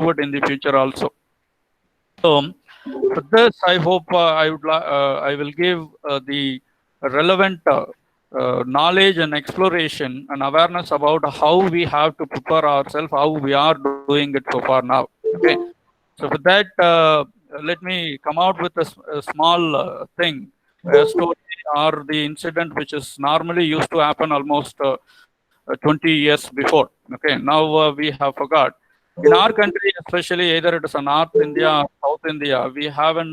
forward in the future also. So, for this, I hope I will give the relevant knowledge and exploration and awareness about how we have to prepare ourselves, how we are doing it so far now. Okay. So, for that, let me come out with a small thing, a story or the incident which is normally used to happen almost 20 years before. Okay. Now we have forgot. In our country, especially either it is a North India or South India, we have a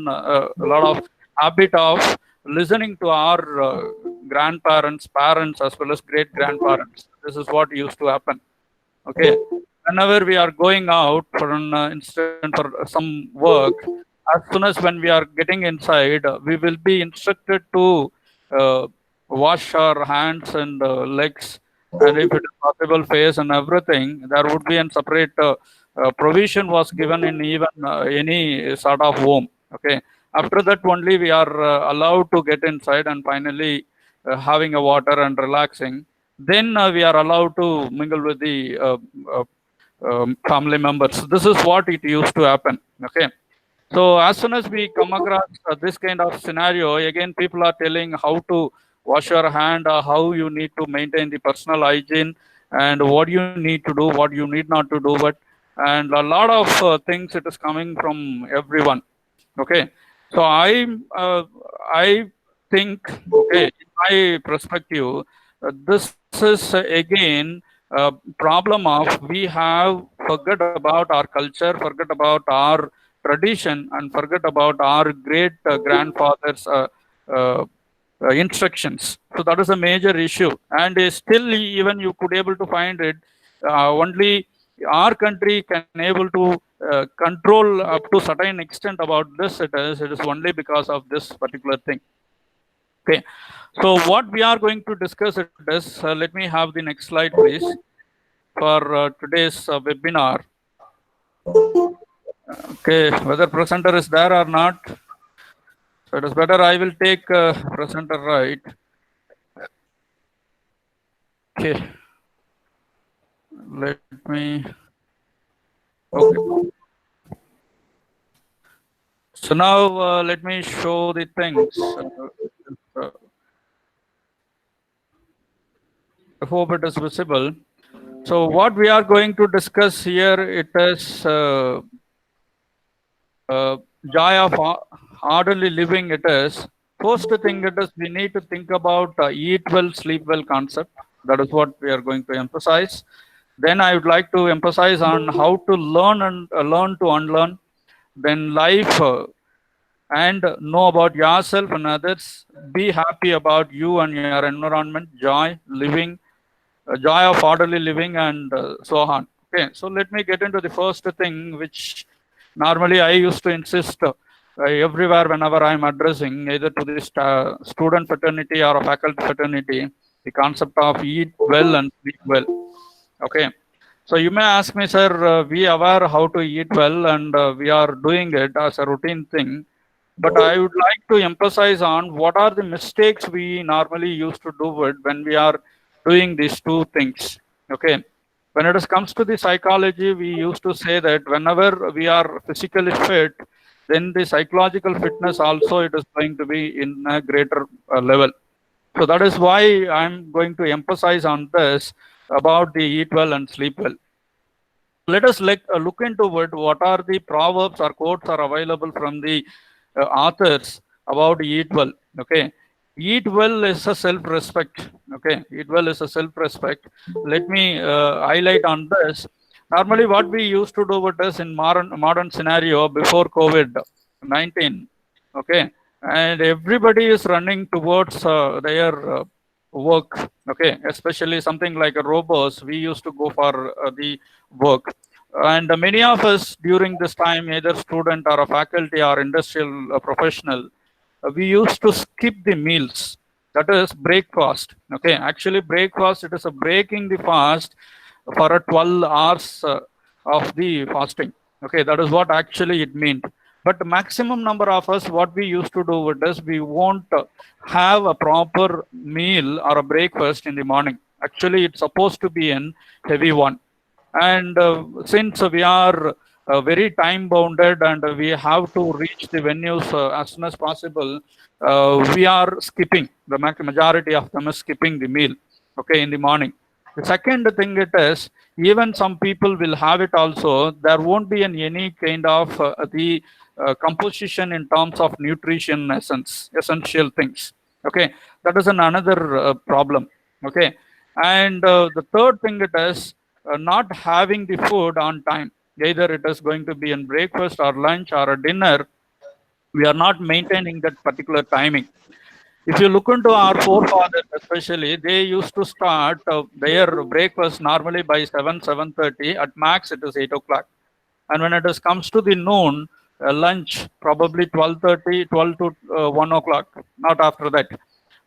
lot of habit of listening to our grandparents, parents, as well as great grandparents. This is what used to happen. Okay. Whenever we are going out for an instant for some work, as soon as when we are getting inside, we will be instructed to uh, wash our hands and legs, and if it is possible, face and everything. There would be a separate provision was given in even any sort of home. Okay. After that, only we are allowed to get inside and finally having a water and relaxing. Then we are allowed to mingle with the uh, family members. This is what it used to happen. Okay. So as soon as we come across this kind of scenario, again people are telling how to wash your hand, how you need to maintain the personal hygiene, and what you need to do, what you need not to do. But and a lot of things it is coming from everyone. Okay. So I think, okay, in my perspective, this is again a problem of we have forget about our culture, forget about our tradition, and forget about our great grandfathers uh, instructions. So that is a major issue, and still even you could able to find it only our country can able to control up to certain extent about this. It is only because of this particular thing. Okay. So what we are going to discuss it is, let me have the next slide, please, for today's webinar. Okay, whether presenter is there or not. So it is better I will take presenter right. Okay, let me. Okay. So now let me show the things. Uh, I hope it is visible. So what we are going to discuss here, it is joy of orderly living. It is first thing. It is we need to think about eat well, sleep well concept. That is what we are going to emphasize. Then I would like to emphasize on how to learn and learn to unlearn. Then life and know about yourself and others. Be happy about you and your environment. Joy living, joy of orderly living, and so on. Okay, so let me get into the first thing, which normally I used to insist everywhere whenever I'm addressing either to this student fraternity or a faculty fraternity, the concept of eat well and sleep well. Okay, so you may ask me, sir, we aware how to eat well and we are doing it as a routine thing. But I would like to emphasize on what are the mistakes we normally used to do it when we are doing these two things. Okay. When it comes to the psychology, we used to say that whenever we are physically fit, then the psychological fitness also it is going to be in a greater level. So that is why I'm going to emphasize on this about the eat well and sleep well. Let us look into it. What are the proverbs or quotes are available from the authors about eat well? Okay, eat well is a self-respect. Okay, eat well is a self-respect. Let me highlight on this. Normally, what we used to do with us in modern scenario before COVID-19. Okay, and everybody is running towards their work. Okay, especially something like a robots. We used to go for the work, and many of us during this time, either student or a faculty or industrial professional, we used to skip the meals. That is breakfast. Okay, actually breakfast, it is a breaking the fast for a 12 hours of the fasting. Okay, that is what actually it means. But the maximum number of us, what we used to do with this, we won't have a proper meal or a breakfast in the morning. Actually, it's supposed to be an heavy one. And since we are very time bounded, and we have to reach the venues as soon as possible. We are skipping, the majority of them is skipping the meal, okay, in the morning. The second thing it is, even some people will have it also, there won't be any kind of the composition in terms of nutrition essential things. Okay, that is another problem. Okay, and the third thing it is not having the food on time. Either it is going to be in breakfast or lunch or a dinner, we are not maintaining that particular timing. If you look into our forefathers, especially, they used to start their breakfast normally by 7:30. At max, it is 8 o'clock. And when it is, comes to the noon, lunch probably 12:30, 12 to 1 o'clock, not after that.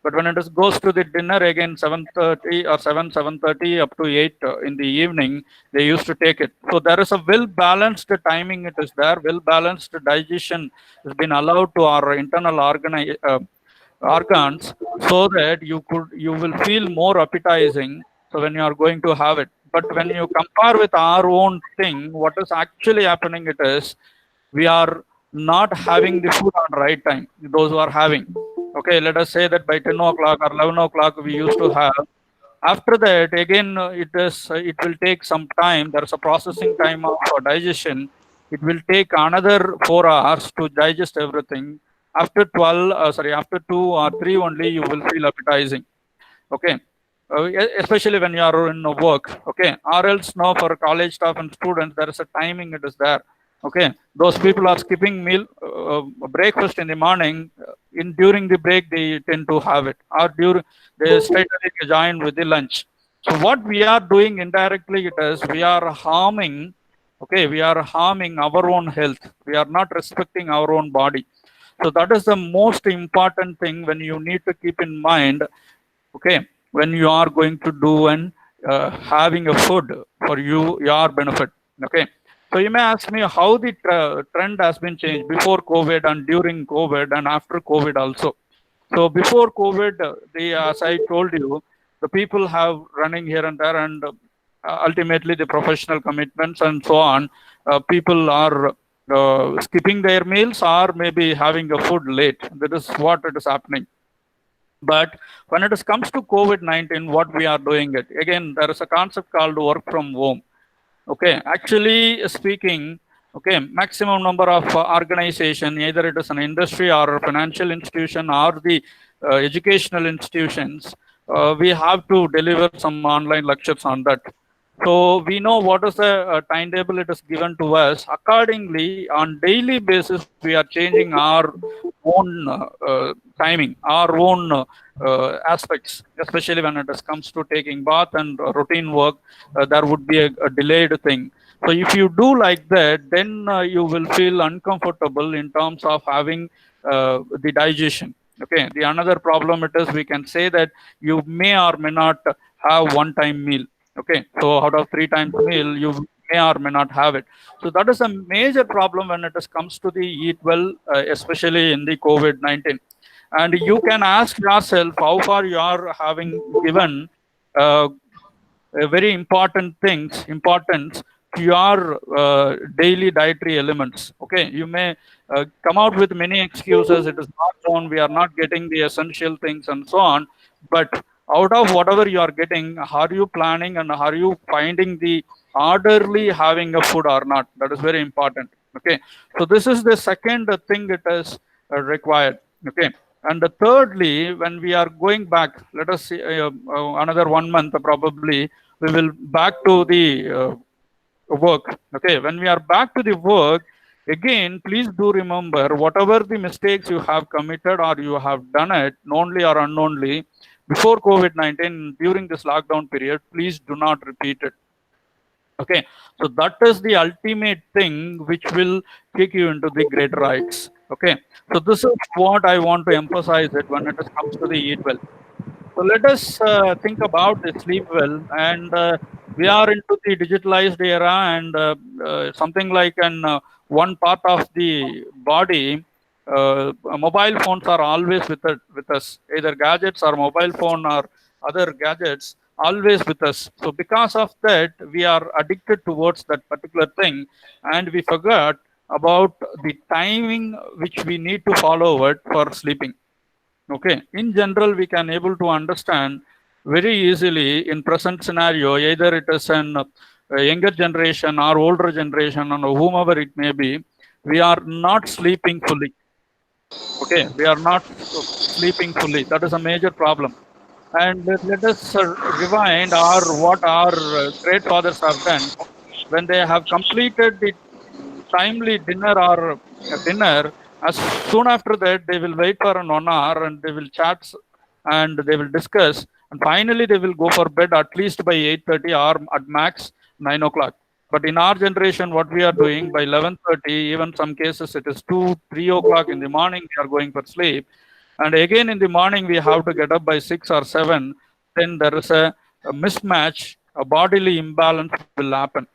But when it is, goes to the dinner again 7:30 or 7:30 up to 8 in the evening, they used to take it. So there is a well balanced timing. It is there, well balanced digestion has been allowed to our internal organs, so that you will feel more appetizing. So when you are going to have it, but when you compare with our own thing, what is actually happening? It is we are not having the food on right time. Those who are having, okay, let us say that by 10 o'clock or 11 o'clock we used to have. After that, again, it will take some time. There is a processing time of digestion. It will take another 4 hours to digest everything. After after 2 or 3 only, you will feel appetizing. Okay, especially when you are in work. Okay, or else no, for college staff and students, there is a timing. It is there. Okay, those people are skipping meal, breakfast in the morning. In during the break, they tend to have it, or during they straight away join with the lunch. So what we are doing indirectly, it is we are harming. Okay, we are harming our own health. We are not respecting our own body. So that is the most important thing when you need to keep in mind. Okay, when you are going to do and having a food for your benefit. Okay, so you may ask me how the trend has been changed before COVID and during COVID and after COVID also. So before COVID, as I told you, the people have running here and there, and ultimately the professional commitments and so on. People are skipping their meals or maybe having a food late. That is what it is happening. But when it comes to COVID-19, what we are doing it again, there is a concept called work from home. Okay, actually speaking, okay, maximum number of organization, either it is an industry or a financial institution or the educational institutions, we have to deliver some online lectures on that. So we know what is the timetable it is given to us. Accordingly, on daily basis, we are changing our own timing, our own aspects, especially when it comes to taking bath and routine work. There would be a delayed thing. So if you do like that, then you will feel uncomfortable in terms of having the digestion. Okay. The another problem it is, we can say that you may or may not have one-time meal. Okay, so out of 3 times meal, you may or may not have it. So that is a major problem when it comes to the eat well, especially in the COVID-19. And you can ask yourself how far you are having given uh, very important importance to your daily dietary elements. Okay, you may come out with many excuses. It is not on. We are not getting the essential things and so on. But out of whatever you are getting, are you planning and are you finding the orderly having a food or not? That is very important. Okay, so this is the second thing it is required. Okay, and thirdly, when we are going back, let us see another 1 month probably we will back to the work. Okay, when we are back to the work, again, please do remember whatever the mistakes you have committed or you have done it, knowingly or unknowingly, before COVID-19, during this lockdown period, please do not repeat it. Okay, so that is the ultimate thing which will kick you into the greater heights. Okay, so this is what I want to emphasize it when it comes to the eat well. So let us think about the sleep well, and we are into the digitalized era, and something like an one part of the body. Mobile phones are always with us, either gadgets or mobile phone or other gadgets. always with us. So because of that, we are addicted towards that particular thing, and we forgot about the timing which we need to follow it for sleeping. Okay, in general, we can able to understand very easily in present scenario, either it is an younger generation or older generation, or whomever it may be, we are not sleeping fully. Okay, we are not sleeping fully. That is a major problem. And let us rewind our what our great fathers have done when they have completed the timely dinner or dinner. As soon after that, they will wait for an 1 hour and they will chat and they will discuss, and finally they will go for bed at least by 8:30 or at max 9 o'clock. But in our generation, what we are doing by 11:30, even some cases it is 2, 3 o'clock in the morning, we are going for sleep, and again in the morning we have to get up by 6 or 7. Then there is a mismatch, a bodily imbalance will happen,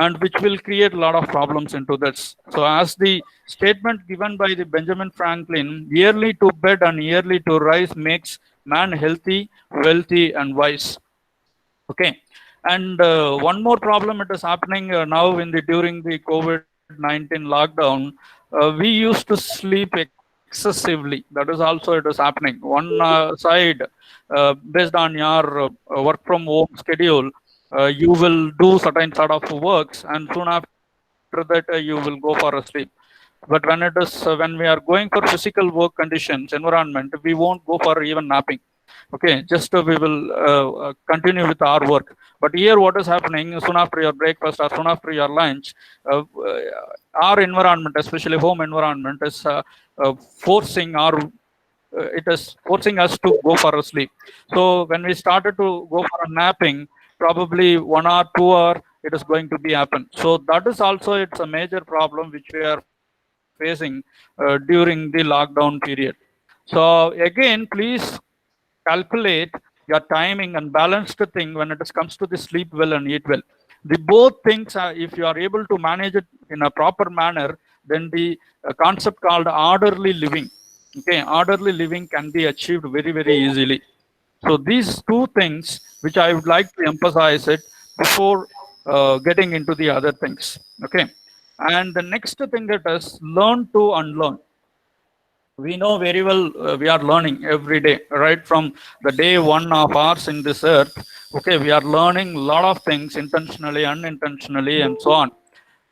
and which will create a lot of problems into this. So, as the statement given by the Benjamin Franklin, yearly to bed and yearly to rise makes man healthy, wealthy, and wise. Okay, and one more problem it is happening now in the during the COVID-19 lockdown. We used to sleep excessively. That is also it is happening. One side, based on your work from home schedule, you will do certain sort of works, and soon after that you will go for a sleep. But when it is when we are going for physical work conditions environment, we won't go for even napping. Okay, just we will continue with our work. But here what is happening, soon after your breakfast or soon after your lunch, our environment, especially home environment, is forcing our it is forcing us to go for a sleep. So when we started to go for a napping, probably 1 hour 2 hour it is going to be happen. So that is also it's a major problem which we are facing during the lockdown period. So again, please calculate your timing and balance the thing when it comes to the sleep well and eat well. The both things are, if you are able to manage it in a proper manner, then the concept called orderly living, okay, orderly living can be achieved very very easily. So these two things which I would like to emphasize it before getting into the other things. Okay, and the next thing that is learn to unlearn. We know very well we are learning every day, right from the day one of ours in this earth. Okay, we are learning a lot of things intentionally, unintentionally, and so on.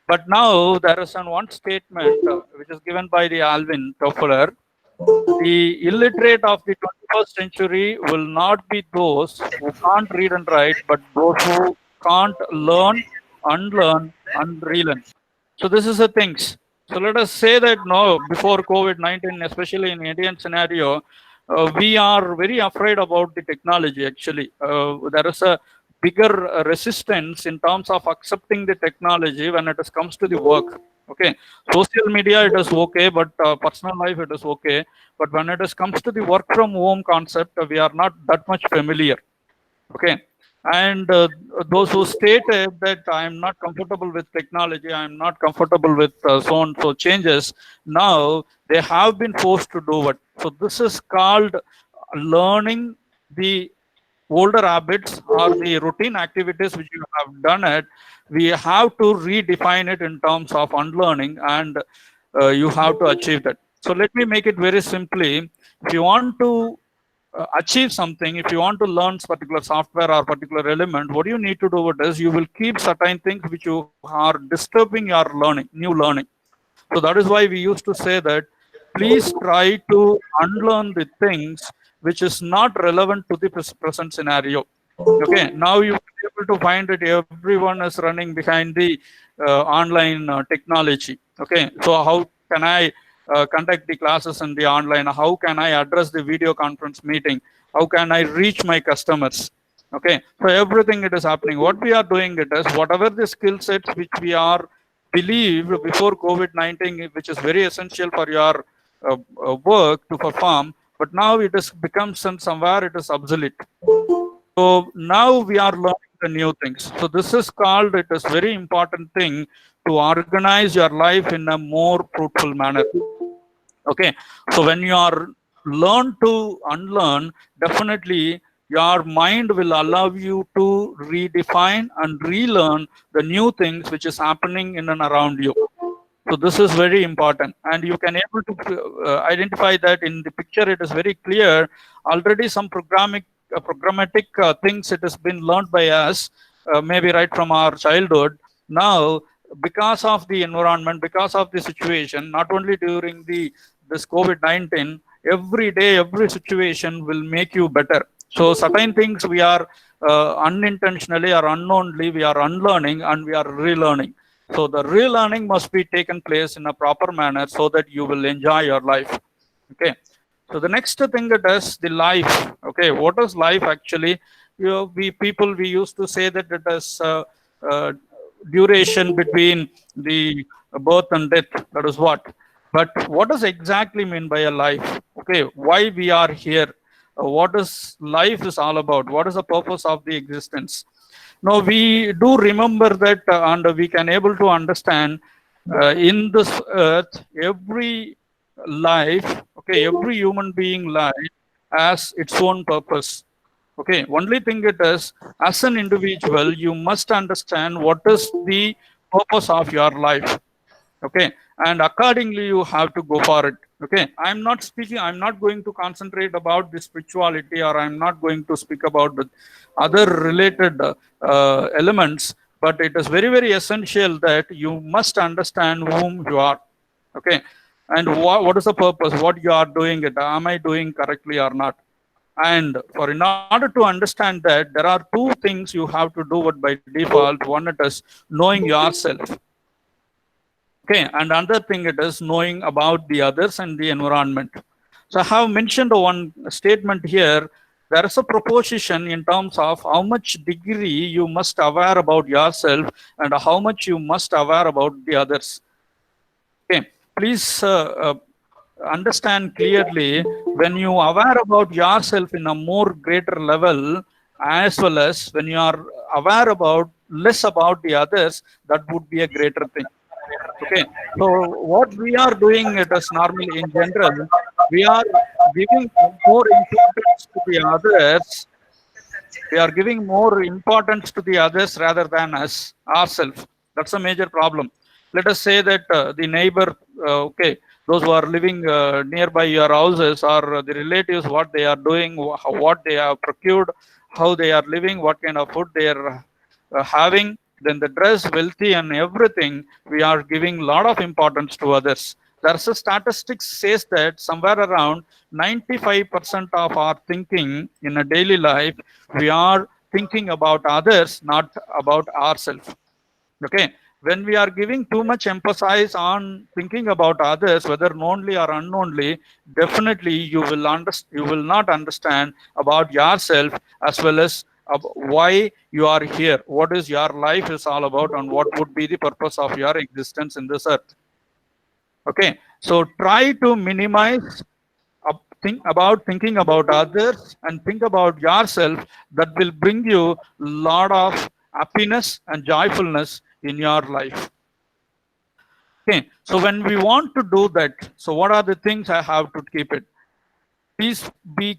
But now there is one statement which is given by the Alvin Toffler: the illiterate of the 21st century will not be those who can't read and write, but those who can't learn, unlearn, and relearn. So this is the things. So let us say that no, before COVID-19, especially in Indian scenario, we are very afraid about the technology. Actually, there is a bigger resistance in terms of accepting the technology when it comes to the work. Okay, social media it is okay, but personal life it is okay. But when it comes to the work from home concept, we are not that much familiar. Okay, and those who stated that I am not comfortable with technology, I am not comfortable with so and so changes, now they have been forced to do it. So this is called learning the older habits or the routine activities which you have done it. We have to redefine it in terms of unlearning, and you have to achieve that. So let me make it very simply. If you want to achieve something, if you want to learn particular software or particular element, what you need to do it is you will keep certain things which you are disturbing your learning, new learning. So that is why we used to say that please try to unlearn the things which is not relevant to the present scenario. Okay, now you will be able to find that everyone is running behind the online technology. Okay, so how can I conduct the classes in the online? How can I address the video conference meeting? How can I reach my customers? Okay, so everything it is happening. What we are doing it is whatever the skill sets which we are believed before COVID-19, which is very essential for your work to perform, but now it has become somewhere it is obsolete. So now we are learning the new things. So this is called, it is very important thing to organize your life in a more fruitful manner. Okay. So when you are learn to unlearn, definitely Your mind will allow you to redefine and relearn the new things which is happening in and around you. So this is very important, and you can able to identify that in the picture. It is very clear. Already some programmatic things it has been learned by us, maybe right from our childhood. Now, because of the environment, because of the situation, not only during the this COVID-19, every day, every situation will make you better. So certain things we are unintentionally or unknowingly we are unlearning and we are relearning. So the relearning must be taken place in a proper manner so that you will enjoy your life. Okay. So the next thing it is the life. Okay. What is life actually? We people we used to say that it is uh, duration between the birth and death. That is what. But what does exactly mean by a life? Okay. Why we are here? What is life is all about? What is the purpose of the existence? Now we do remember that, and we can able to understand in this earth, every life, okay, every human being life has its own purpose. Okay, only thing it is, as an individual, you must understand what is the purpose of your life. Okay, and accordingly you have to go for it. Okay, I'm not going to concentrate about the spirituality, or I'm not going to speak about the other related elements, but it is very very essential that you must understand whom you are. Okay, and what is the purpose, what you are doing it, am I doing correctly or not? And for in order to understand that, there are two things you have to do it by default. One, it is knowing yourself. Okay, and another thing it is knowing about the others and the environment. So I have mentioned one statement here. There is a proposition in terms of how much degree you must aware about yourself and how much you must aware about the others. Okay, please understand clearly, when you aware about yourself in a more greater level, as well as when you are aware about less about the others, that would be a greater thing. Okay, so what we are doing it is normally in general, we are giving more importance to the others. We are giving more importance to the others rather than us ourselves. That's a major problem. Let us say that the neighbor, okay, those who are living nearby your houses, or the relatives, what they are doing, what they have procured, how they are living, what kind of food they are having, then the dress, wealthy, and everything, we are giving a lot of importance to others. There's a statistics says that somewhere around 95% of our thinking in a daily life, we are thinking about others, not about ourselves. Okay, when we are giving too much emphasis on thinking about others, whether knowingly or unknowingly, definitely you will not understand about yourself, as well as why you are here, what is your life is all about, and what would be the purpose of your existence in this earth. Okay, so try to minimize thinking about others and think about yourself. That will bring you a lot of happiness and joyfulness in your life. Okay, so when we want to do that, so what are the things I have to keep it? Please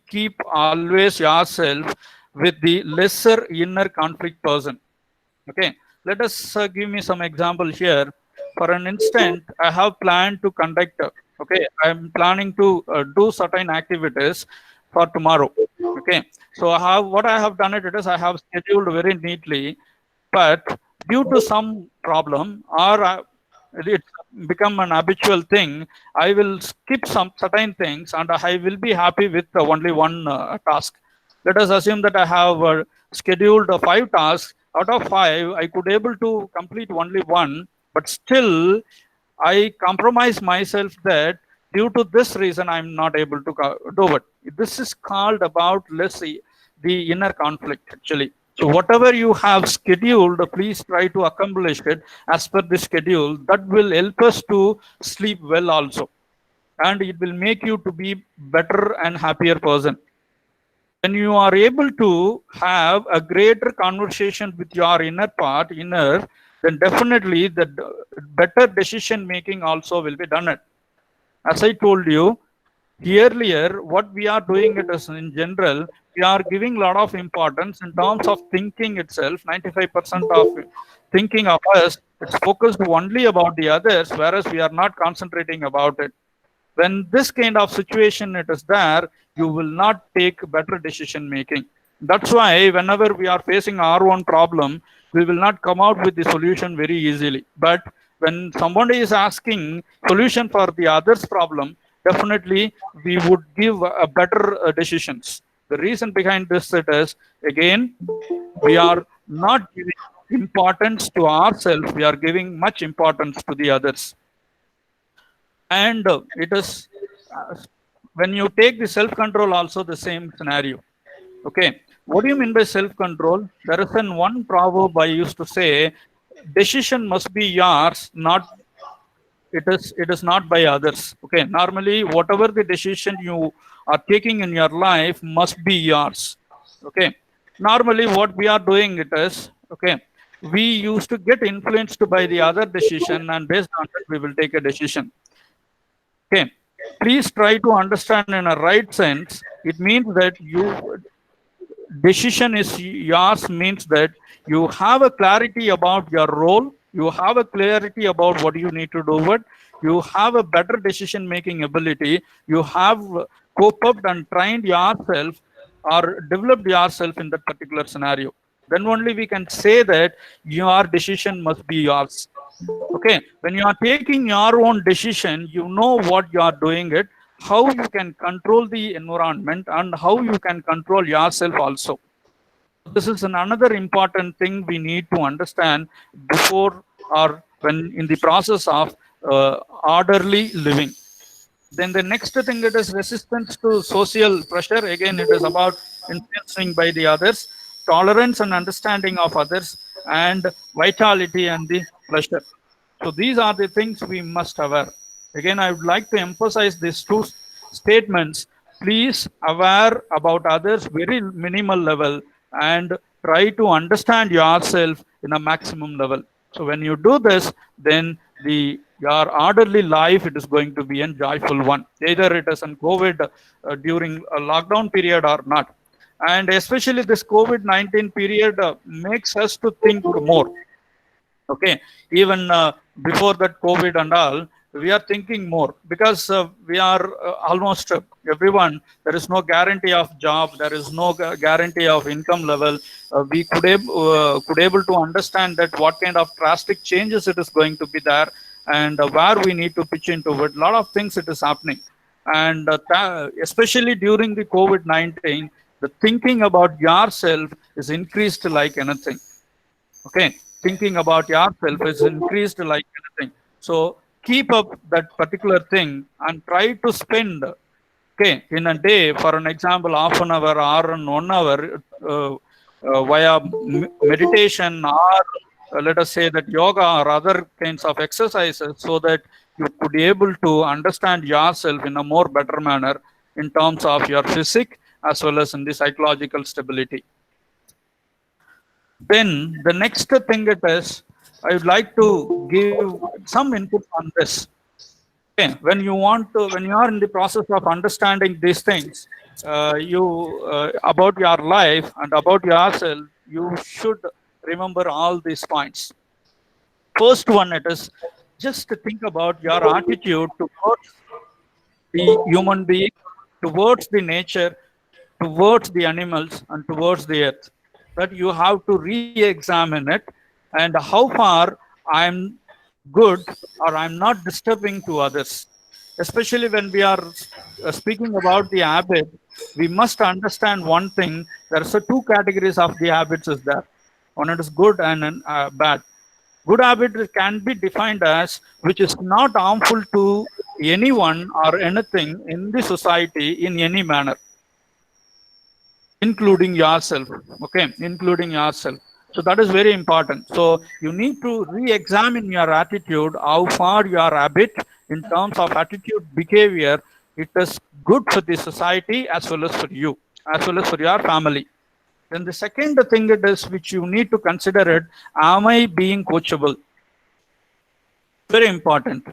keep always yourself with the lesser inner conflict person. Okay, let us give me some example here. For an instant, I have planned to conduct. Okay, I'm planning to do certain activities for tomorrow. Okay, so what I have done it is I have scheduled very neatly, but due to some problem, or it's become an habitual thing, I will skip some certain things and I will be happy with only one task. Let us assume that I have scheduled 5 tasks. Out of 5, I could able to complete only one, but still I compromise myself that due to this reason I'm not able to do it. This is called about the inner conflict actually. So whatever you have scheduled, please try to accomplish it as per the schedule. That will help us to sleep well also, and it will make you to be better and happier person. When you are able to have a greater conversation with your inner, then definitely the better decision making also will be done. As I told you, Earlier, what we are doing it is in general, we are giving a lot of importance in terms of thinking itself. 95% of thinking of us, it's focused only about the others, whereas we are not concentrating about it. When this kind of situation it is there, you will not take better decision making. That's why whenever we are facing our own problem, we will not come out with the solution very easily. But when somebody is asking solution for the other's problem, definitely we would give a better decisions. The reason behind this it is, again, we are not giving importance to ourselves, we are giving much importance to the others. And it is when you take the self control also the same scenario. Okay, what do you mean by self control? There is one proverb I used to say, decision must be yours, not it is not by others. Okay, normally whatever the decision you are taking in your life must be yours. Okay, normally what we are doing it is, okay, we used to get influenced by the other decision, and based on that we will take a decision. Okay, please try to understand in a right sense. It means that you decision is yours means that you have a clarity about your role, you have a clarity about what you need to do it, you have a better decision making ability, you have coped up and trained yourself or developed yourself in that particular scenario. Then only we can say that your decision must be yours. Okay, when you are taking your own decision, you know what you are doing it, how you can control the environment, and how you can control yourself also. This is another important thing we need to understand before or when in the process of orderly living. Then the next thing, it is resistance to social pressure. Again, it is about influencing by the others, tolerance and understanding of others, and vitality and the pleasure. So these are the things we must aware. Again, I would like to emphasize these two statements. Please aware about others very minimal level, and try to understand yourself in a maximum level. So when you do this, then your orderly life, it is going to be a joyful one, either it is in COVID during a lockdown period or not. And especially this COVID-19 period makes us to think more. Okay, even before that COVID and all, we are thinking more, because we are almost everyone, there is no guarantee of job, there is no guarantee of income level. We could able to understand that what kind of drastic changes it is going to be there, and where we need to pitch into it. A lot of things it is happening, and especially during the COVID-19, the thinking about yourself is increased like anything. Okay, thinking about yourself is increased like anything. So keep up that particular thing and try to spend, okay, in a day, for an example, half an hour or 1 hour via meditation, or let us say that yoga or other kinds of exercises, so that you could be able to understand yourself in a more better manner in terms of your physique as well as in the psychological stability. Then the next thing it is, I would like to give some input on this. Okay, when you are in the process of understanding these things, you about your life and about yourself, you should remember all these points. First one, it is just to think about your attitude towards the human being, towards the nature, towards the animals, and towards the earth. That you have to re-examine it, and how far I'm good or I'm not disturbing to others. Especially when we are speaking about the habit, we must understand one thing. There are two categories of the habits is there. One is good and bad. Good habit can be defined as which is not harmful to anyone or anything in the society in any manner, including yourself. Okay, including yourself. So that is very important. So you need to re-examine your attitude, how far your habit in terms of attitude behavior, it is good for the society as well as for you, as well as for your family. Then the second thing it is which you need to consider it, am I being coachable? Very important.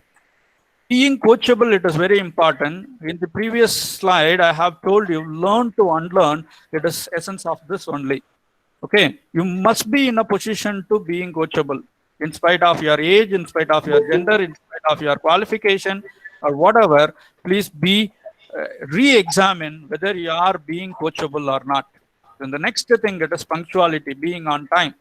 being coachable, it is very important. In the previous slide, I have told you, learn to unlearn. It is essence of this only. Okay, you must be in a position to being coachable, in spite of your age, in spite of your gender, in spite of your qualification or whatever. Please be re-examine whether you are being coachable or not. Then the next thing, it is punctuality, being on time.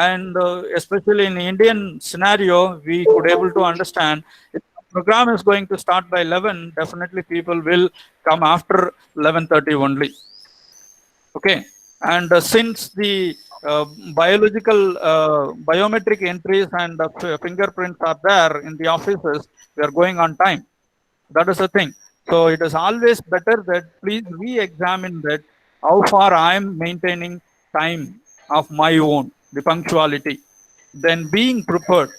And especially in the Indian scenario, we could able to understand, if the program is going to start by 11, definitely people will come after 11:30 only. Okay, and since the biological biometric entries and fingerprints are there in the offices, we are going on time. That is the thing. So it is always better that please re-examine that how far I am maintaining time of my own, the punctuality. Then being prepared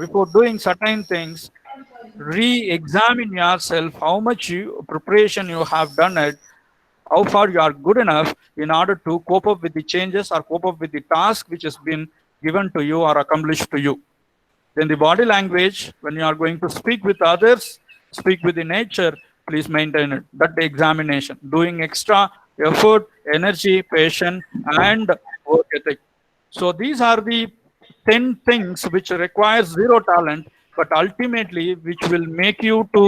before doing certain things, re-examine yourself how much preparation you have done it, how far you are good enough in order to cope up with the changes or cope up with the task which has been given to you or accomplished to you. Then the body language, when you are going to speak with others, speak with the nature, please maintain it. That the examination, doing extra effort, energy, patience, and work ethic. So these are the 10 things which require zero talent, but ultimately which will make you to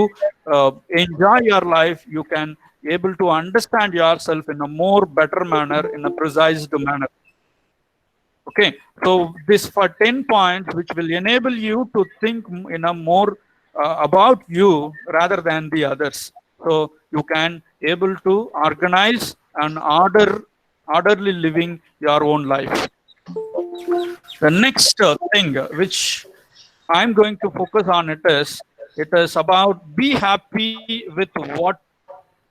enjoy your life. You can able to understand yourself in a more better manner, in a precise manner. Okay, so this for 10 points, which will enable you to think in a more about you rather than the others. So you can able to organize and orderly living your own life. The next thing which I'm going to focus on it is about be happy with what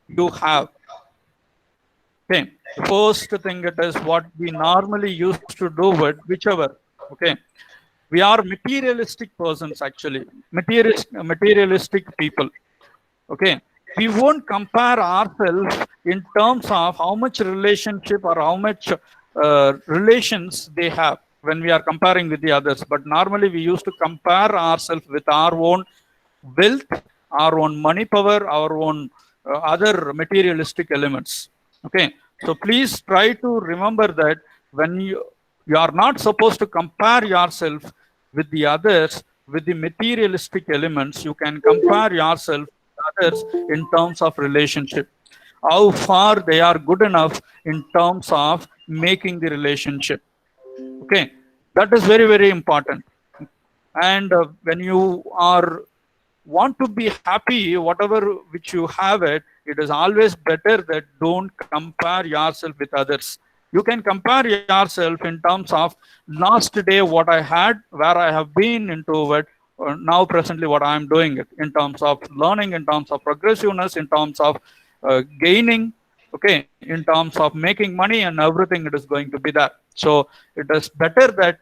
you have. Okay, first thing it is what we normally used to do with whichever. Okay, we are materialistic persons actually, materialistic people. Okay, we won't compare ourselves in terms of how much relationship or how much relations they have when we are comparing with the others. But normally we used to compare ourselves with our own wealth, our own money power, our own other materialistic elements. Okay, so please try to remember that when you are not supposed to compare yourself with the others with the materialistic elements. You can compare yourself with others in terms of relationship, how far they are good enough in terms of making the relationship. Okay, that is very, very important. And when you are want to be happy, whatever which you have it, it is always better that don't compare yourself with others. You can compare yourself in terms of last day what I had, where I have been into it, now presently what I am doing it, in terms of learning, in terms of progressiveness, in terms of gaining, okay, in terms of making money and everything. It is going to be that. So it is better that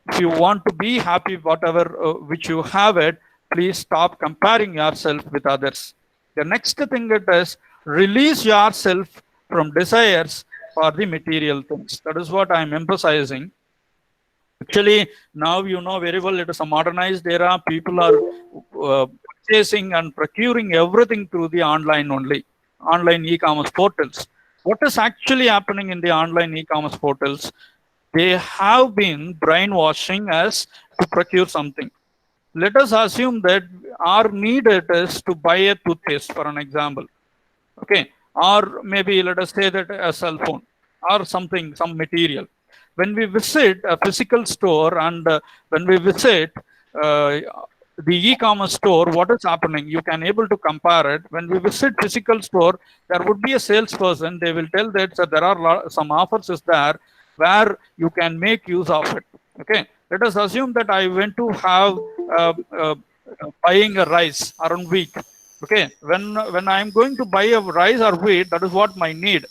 if you want to be happy whatever which you have it, please stop comparing yourself with others. The next thing it is release yourself from desires for the material things. That is what I am emphasizing. Actually, now you know very well it is a modernized era. People are purchasing and procuring everything through the online only, online e-commerce portals. What is actually happening in the online e-commerce portals? They have been brainwashing us to procure something. Let us assume that our need it is to buy a toothpaste, for an example. Okay, or maybe let us say that a cell phone or something, some material. When we visit a physical store and when we visit the e-commerce store, what is happening? You can able to compare it. When we visit physical store, there would be a salesperson. They will tell that there are some offers is there where you can make use of it. Okay, let us assume that I went to have buying a rice around wheat. Okay, when I am going to buy a rice or wheat, that is what my need.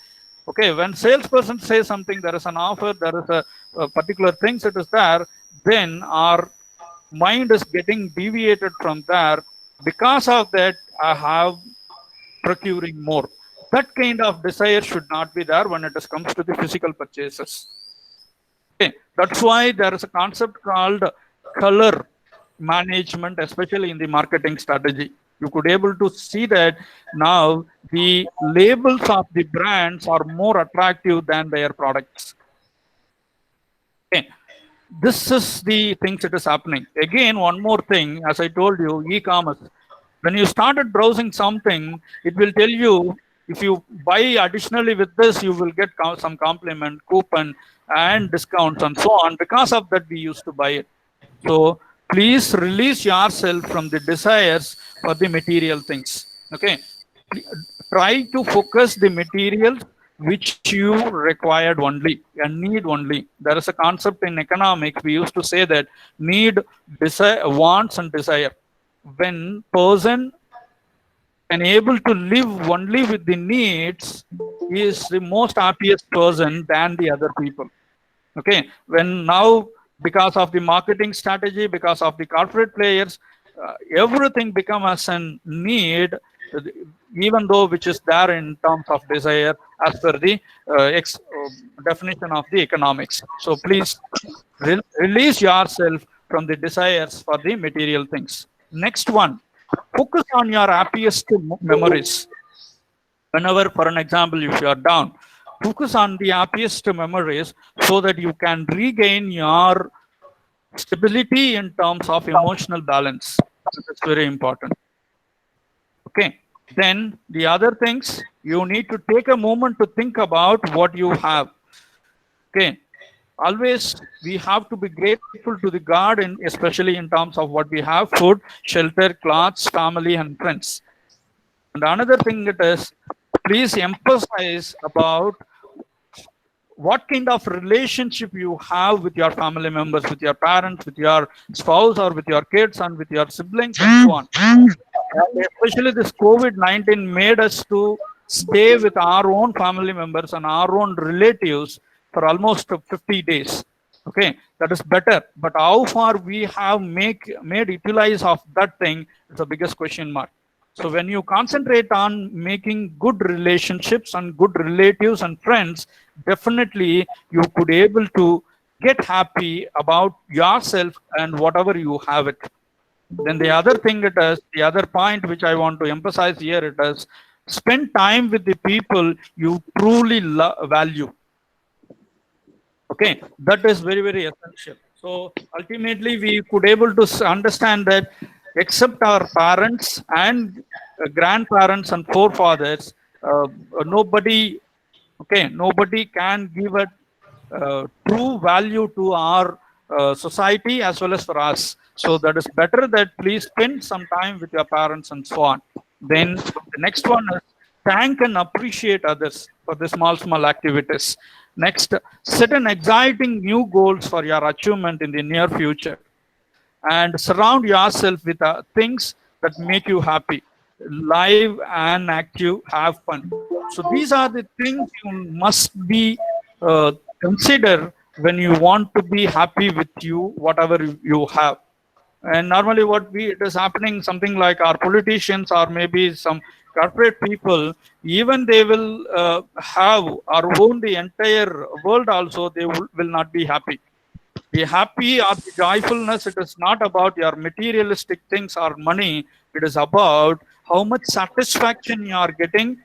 Okay, when salesperson says something, there is an offer, there is a particular things it is there, then our mind is getting deviated from there. Because of that, I have procuring more. That kind of desire should not be there when it comes to the physical purchases. Okay, that's why there is a concept called color. management, especially in the marketing strategy. You could able to see that now the labels of the brands are more attractive than their products. Okay. This is the things that is happening. Again, one more thing, as I told you, e-commerce. When you started browsing something, it will tell you if you buy additionally with this, you will get some compliment, coupon, and discounts and so on. Because of that, we used to buy it. So please release yourself from the desires for the material things. Okay. Try to focus the materials which you required only and need only. There is a concept in economics. We used to say that need, desire, wants, and desire. When person and able to live only with the needs is the most happiest person than the other people. Okay, when now because of the marketing strategy, because of the corporate players, everything becomes as a need, even though which is there in terms of desire as per the definition of the economics. So please release yourself from the desires for the material things. Next one, focus on your happiest memories. Whenever, for an example, if you are down, focus on the happiest memories so that you can regain your stability in terms of emotional balance. That's very important. Okay. Then the other things, you need to take a moment to think about what you have. Okay. Always we have to be grateful to the God, and especially in terms of what we have: food, shelter, clothes, family, and friends. And another thing it is, please emphasize about what kind of relationship you have with your family members, with your parents, with your spouse, or with your kids, and with your siblings, and so on. And especially this COVID-19 made us to stay with our own family members and our own relatives for almost 50 days. Okay, that is better. But how far we have made utilize of that thing is the biggest question mark. So when you concentrate on making good relationships and good relatives and friends, definitely you could able to get happy about yourself and whatever you have it. Then the other thing it is, the other point which I want to emphasize here, it is spend time with the people you truly value. Okay, that is very, very essential. So ultimately we could able to understand that except our parents and grandparents and forefathers, nobody, okay, nobody can give a true value to our society as well as for us. So that is better that please spend some time with your parents and so on. Then the next one is thank and appreciate others for the small activities. Next, set an exciting new goals for your achievement in the near future, and surround yourself with things that make you happy. Live and active, have fun. So these are the things you must be consider when you want to be happy with you, whatever you have. And normally what it is happening, something like our politicians or maybe some corporate people, even they will have or own the entire world also, they will not be happy. The happy or the joyfulness, it is not about your materialistic things or money. It is about how much satisfaction you are getting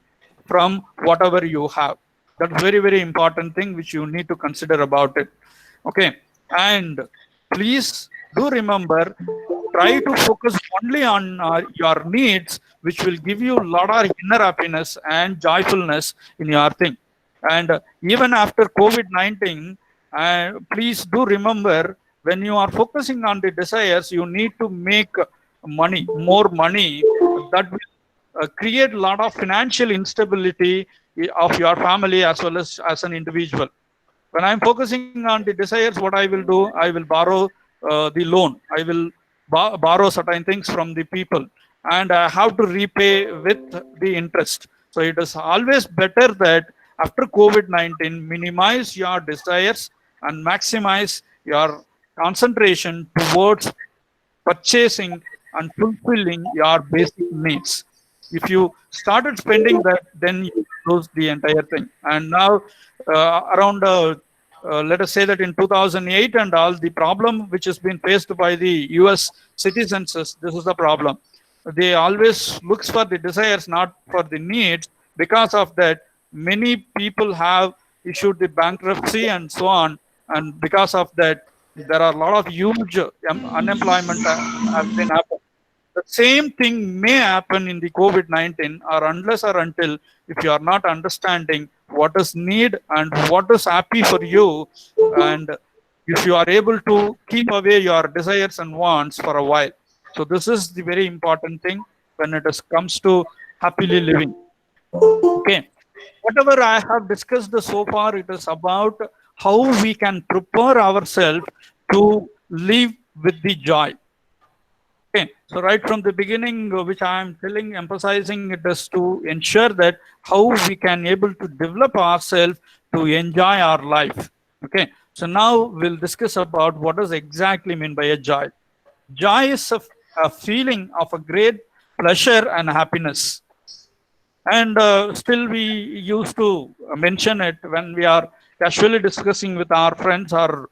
from whatever you have. That's very, very important thing which you need to consider about it. Okay. And please do remember, try to focus only on your needs, which will give you a lot of inner happiness and joyfulness in your thing. And even after COVID-19, please do remember, when you are focusing on the desires, you need to make money, more money. That will create a lot of financial instability of your family as well as an individual. When I'm focusing on the desires, what I will do, I will borrow the loan. I will borrow certain things from the people, and I have to repay with the interest. So it is always better that after COVID-19, minimize your desires and maximize your concentration towards purchasing and fulfilling your basic needs. If you started spending that, then you lose the entire thing. And now around let us say that in 2008 and all, the problem which has been faced by the US citizens is this is the problem. They always looks for the desires, not for the needs. Because of that, many people have issued the bankruptcy and so on. And because of that, there are a lot of huge unemployment has been happened. The same thing may happen in the COVID-19, or unless or until if you are not understanding what is need and what is happy for you, and if you are able to keep away your desires and wants for a while. So this is the very important thing when it comes to happily living. Okay. Whatever I have discussed so far, it is about how we can prepare ourselves to live with the joy. Okay, so right from the beginning, which I am telling, emphasizing it is to ensure that how we can able to develop ourselves to enjoy our life. Okay, so now we'll discuss about what does exactly mean by a joy. Joy is a feeling of a great pleasure and happiness. And still we used to mention it when we are casually discussing with our friends or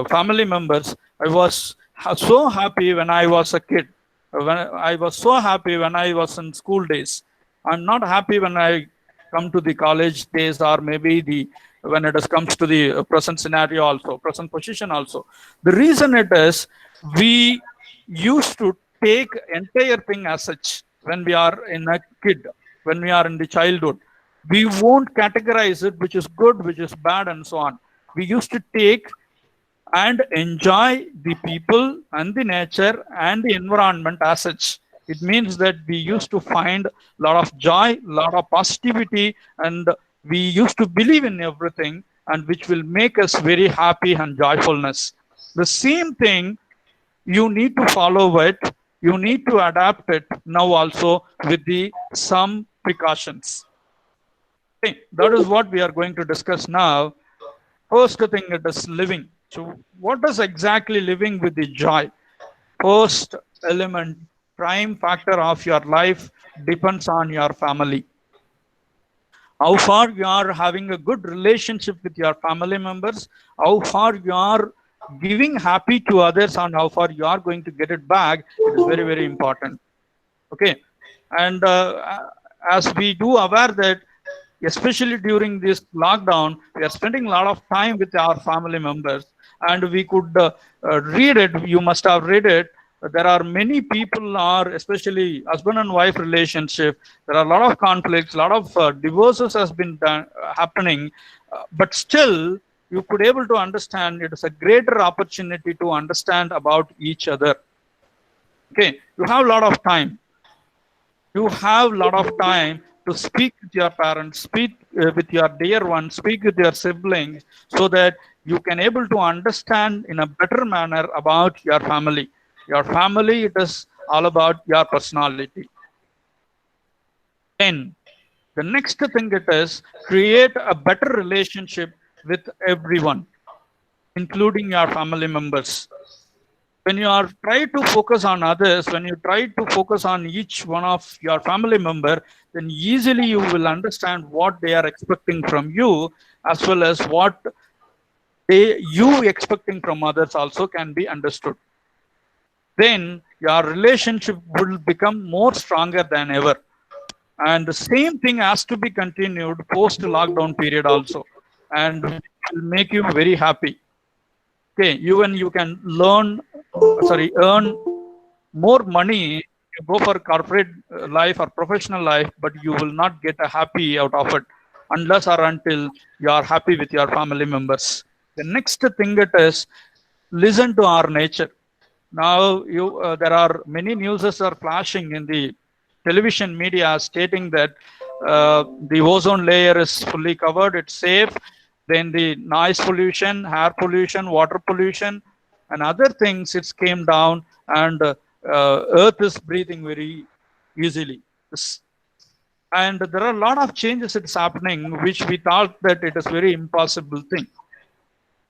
family members. I was so happy when I was a kid. When I was so happy when I was in school days. I'm not happy when I come to the college days, or maybe the when it comes to the present scenario also, present position also. The reason it is, we used to take entire thing as such when we are in a kid, when we are in the childhood. We won't categorize it, which is good, which is bad, and so on. We used to take and enjoy the people and the nature and the environment as such. It means that we used to find a lot of joy, a lot of positivity, and we used to believe in everything, and which will make us very happy and joyfulness. The same thing, you need to follow it, you need to adapt it now also with the some precautions. Okay, that is what we are going to discuss now. First thing, it is living. So what is exactly living with the joy? First element, prime factor of your life depends on your family. How far you are having a good relationship with your family members, how far you are giving happy to others, and how far you are going to get it back, it is very, very important. Okay. And as we do aware that, especially during this lockdown, we are spending a lot of time with our family members, and we could read it. You must have read it. There are many people are, especially husband and wife relationship. There are a lot of conflicts, a lot of divorces has been happening, but still you could able to understand. It is a greater opportunity to understand about each other. Okay, you have a lot of time. You have a lot of time to speak with your parents, speak with your dear ones, speak with your siblings, so that you can able to understand in a better manner about your family. Your family, it is all about your personality. Then the next thing it is, create a better relationship with everyone, including your family members. When you are trying to focus on others, when you try to focus on each one of your family member, then easily you will understand what they are expecting from you, as well as what you expecting from others also can be understood. Then your relationship will become more stronger than ever. And the same thing has to be continued post lockdown period also, and it will make you very happy. Okay, even you can earn more money, you go for corporate life or professional life, but you will not get a happy out of it unless or until you are happy with your family members. The next thing it is, listen to our nature. Now there are many newses are flashing in the television media stating that the ozone layer is fully covered, it's safe. Then the noise pollution, air pollution, water pollution, and other things, it's came down, and earth is breathing very easily. And there are a lot of changes that's happening, which we thought that it is very impossible thing.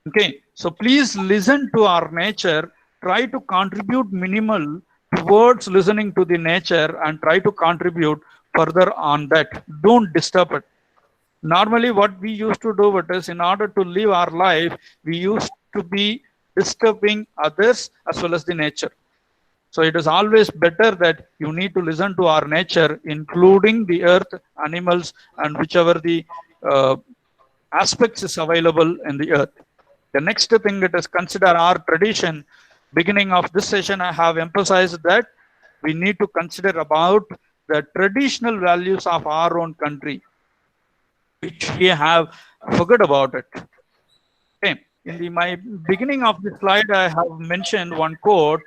Okay, so please listen to our nature, try to contribute minimal towards listening to the nature, and try to contribute further on that. Don't disturb it. Normally what we used to do is, in order to live our life, we used to be disturbing others as well as the nature. So it is always better that you need to listen to our nature, including the earth, animals, and whichever the uh, aspects is available in the earth. The next thing that is consider our tradition. Beginning of this session, I have emphasized that we need to consider about the traditional values of our own country, which we have forgot about it. Okay. In my beginning of the slide, I have mentioned one quote.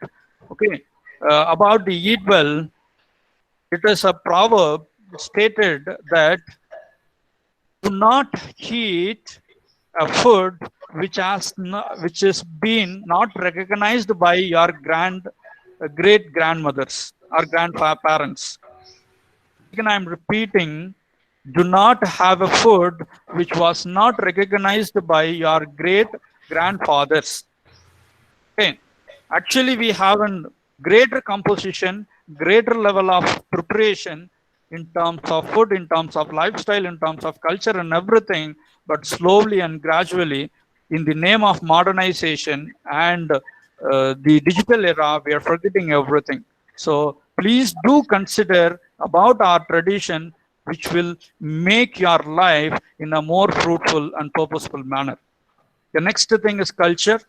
Okay, about the eat well. It is a proverb stated that do not eat a food which which is been not recognized by your great grandmothers or grandparents. Again, I'm repeating, do not have a food which was not recognized by your great grandfathers. Okay. Actually, we have a greater composition, greater level of preparation in terms of food, in terms of lifestyle, in terms of culture and everything, but slowly and gradually, in the name of modernization and the digital era, we are forgetting everything. So please do consider about our tradition, which will make your life in a more fruitful and purposeful manner. The next thing is culture.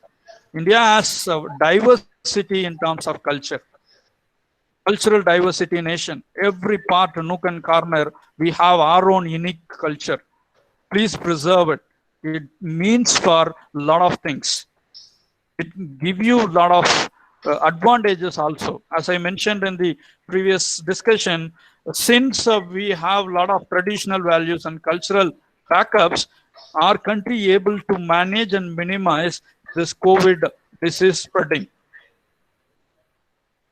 India has diversity in terms of culture, cultural diversity nation. Every part, nook and corner, we have our own unique culture. Please preserve it. It means for a lot of things. It give you a lot of advantages also. As I mentioned in the previous discussion, since we have a lot of traditional values and cultural backups, our country able to manage and minimize this COVID disease spreading.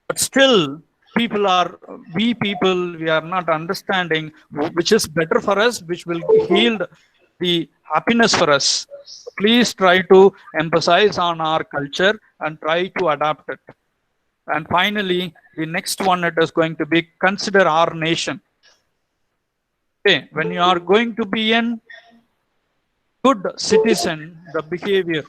But still, we are not understanding which is better for us, which will yield the happiness for us. Please try to emphasize on our culture and try to adapt it. And finally, the next one it is going to be consider our nation. Okay, when you are going to be a good citizen, the behavior,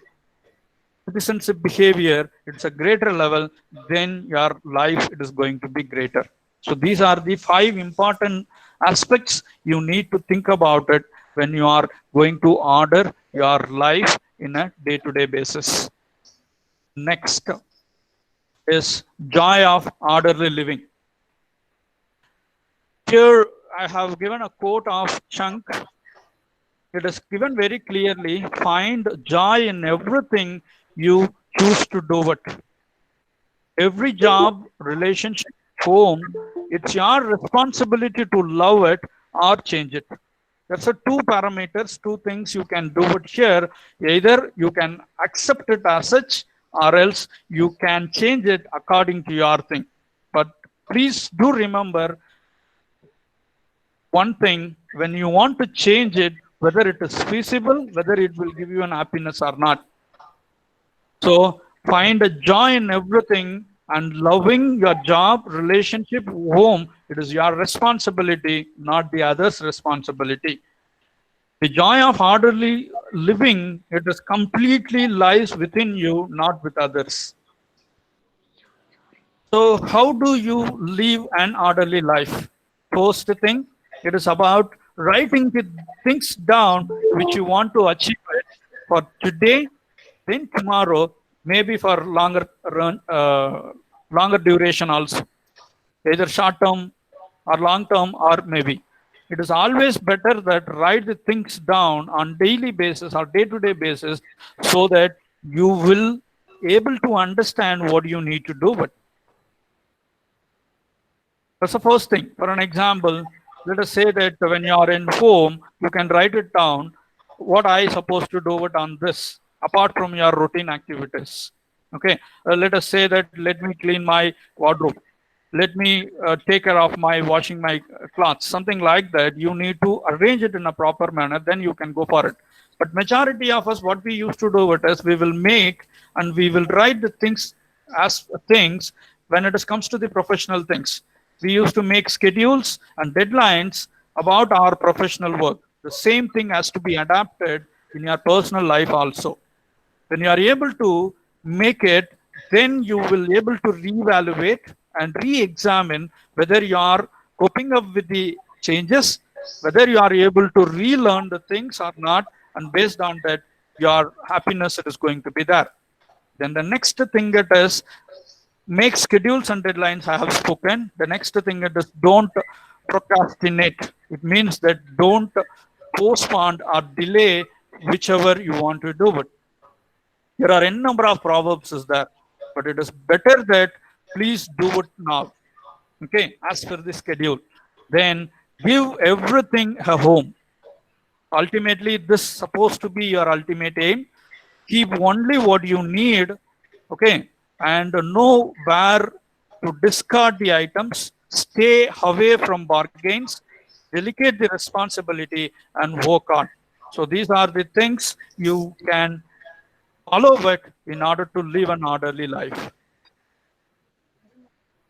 citizenship behavior, it's a greater level, then your life it is going to be greater. So these are the 5 important aspects you need to think about it when you are going to order your life in a day-to-day basis. Next is joy of orderly living. Here I have given a quote of Chunk. It is given very clearly, find joy in everything you choose to do it. Every job, relationship, home, it's your responsibility to love it or change it. That's a 2 parameters, 2 things you can do it here. Either you can accept it as such, or else you can change it according to your thing. But please do remember one thing, when you want to change it, whether it is feasible, whether it will give you an happiness or not. So find a joy in everything, and loving your job, relationship, home, it is your responsibility, not the other's responsibility. The joy of orderly living, it is completely lies within you, not with others. So how do you live an orderly life? First thing, it is about writing the things down which you want to achieve it for today, then tomorrow, maybe for longer duration also, either short term or long term, or maybe. It is always better that write the things down on daily basis or day-to-day basis, so that you will able to understand what you need to do with. That's the first thing. For an example, let us say that when you are in home, you can write it down. What I supposed to do it on this, apart from your routine activities. Okay. Let us say that let me clean my wardrobe. Let me take care of my washing my clothes. Something like that. You need to arrange it in a proper manner. Then you can go for it. But majority of us, what we used to do it is we will make and we will write the things as things when it comes to the professional things. We used to make schedules and deadlines about our professional work. the same thing has to be adapted in your personal life also. When you are able to make it, then you will able to reevaluate and re-examine whether you are coping up with the changes, whether you are able to relearn the things or not, and based on that, your happiness is going to be there. Then the next thing it is, make schedules and deadlines. I have spoken. The next thing it is, don't procrastinate. It means that don't postpone or delay whichever you want to do it. There are n number of proverbs is there, but it is better that please do it now. Okay, as per the schedule. Then give everything a home. Ultimately, this is supposed to be your ultimate aim. Keep only what you need, okay, and know where to discard the items. Stay away from bargains. Delegate the responsibility and work on. So these are the things you can follow it in order to live an orderly life.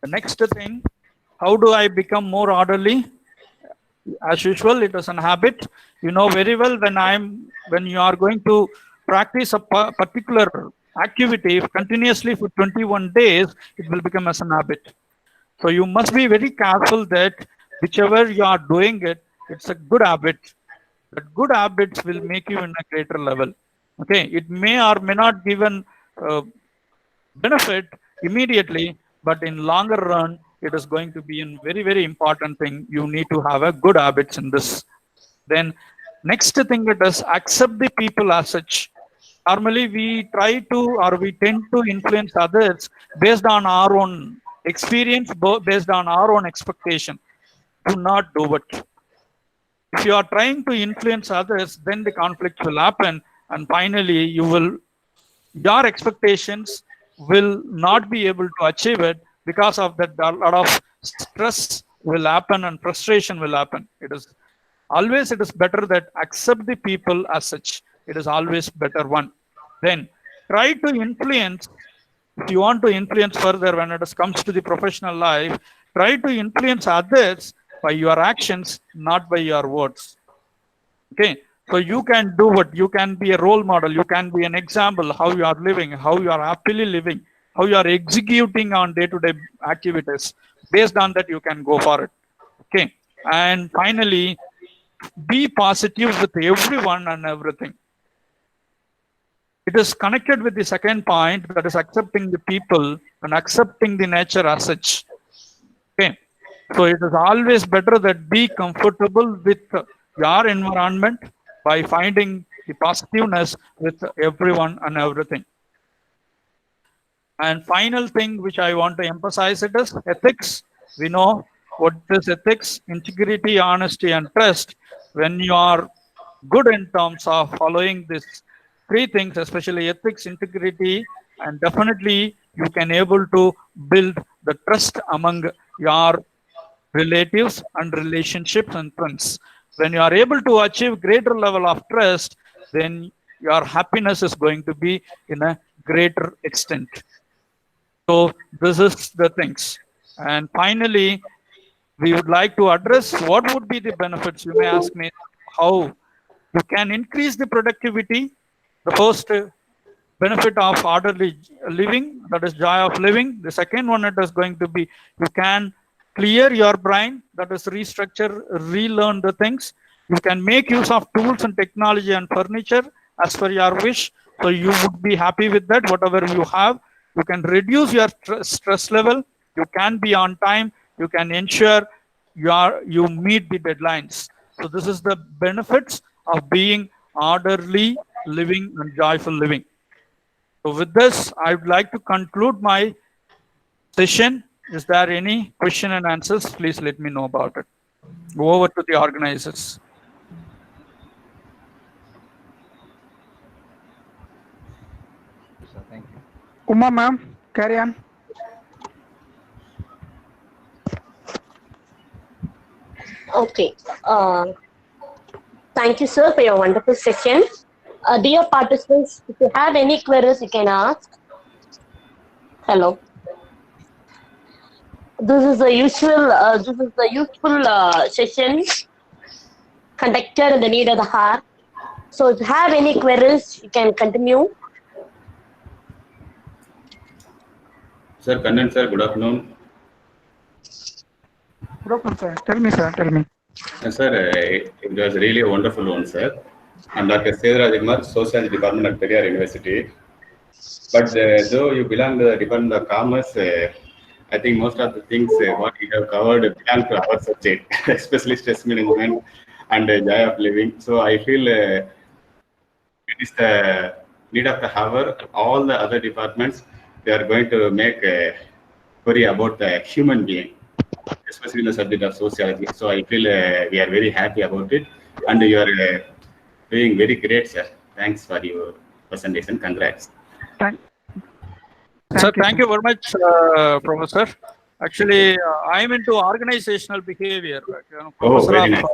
The next thing, how do I become more orderly? As usual, it is an habit. You know very well when you are going to practice a particular activity continuously for 21 days, it will become as an habit. So you must be very careful that whichever you are doing it, it's a good habit. That good habits will make you in a greater level. Okay, it may or may not give an benefit immediately, but in longer run, it is going to be a very, very important thing. You need to have a good habits in this. Then next thing it is, accept the people as such. Normally we try to, or we tend to influence others based on our own experience, based on our own expectation. Do not do it. If you are trying to influence others, then the conflict will happen, and finally your expectations will not be able to achieve it. Because of that, a lot of stress will happen and frustration will happen. It is better that accept the people as such. It is always better one. Then try to influence. If you want to influence further when it comes to the professional life, try to influence others by your actions, not by your words. Okay, so you can do what you can be a role model. You can be an example how you are living, how you are happily living, how you are executing on day-to-day activities. Based on that, you can go for it. Okay, and finally, be positive with everyone and everything. It is connected with the second point, that is accepting the people and accepting the nature as such. Okay, so it is always better that be comfortable with your environment by finding the positiveness with everyone and everything. And final thing which I want to emphasize, it is ethics. We know what is ethics: integrity, honesty, and trust. When you are good in terms of following these three things, especially ethics, integrity, and definitely you can able to build the trust among your relatives and relationships and friends. When you are able to achieve greater level of trust, then your happiness is going to be in a greater extent. So this is the things. And finally, we would like to address what would be the benefits. You may ask me how you can increase the productivity. The first benefit of orderly living, that is joy of living. The second one, it is going to be, you can clear your brain, that is restructure, relearn the things. You can make use of tools and technology and furniture as per your wish. So you would be happy with that, whatever you have. You can reduce your stress level. You can be on time. You can ensure you meet the deadlines. So this is the benefits of being orderly living and joyful living. So with this, I would like to conclude my session. Is there any question and answers? Please let me know about it. Go over to the organizers. Thank you. Uma ma'am, carry on. Okay. Thank you, sir, for your wonderful session. Dear participants, if you have any queries, you can ask. Hello. This is a useful session. conducted in the need of the hour. So if you have any queries, you can continue. Sir, Kannan sir, good afternoon. Good afternoon, sir. Tell me, sir. Tell me. Sir, it was really a wonderful one, sir. I'm Dr. Sedharaj Kumar, Sociology Department at Periyar University. But though you belong to the Department of Commerce, I think most of the things what you have covered belong to our subject, especially stress management and joy of living. So I feel it is the need of the hour. All the other departments, they are going to make a query about the human being, especially in the subject of sociology. So I feel we are very happy about it, and you are doing very great, sir. Thanks for your presentation. Congrats. Sir, thank you very much, Professor. Actually, I'm into organizational behavior. Professor very of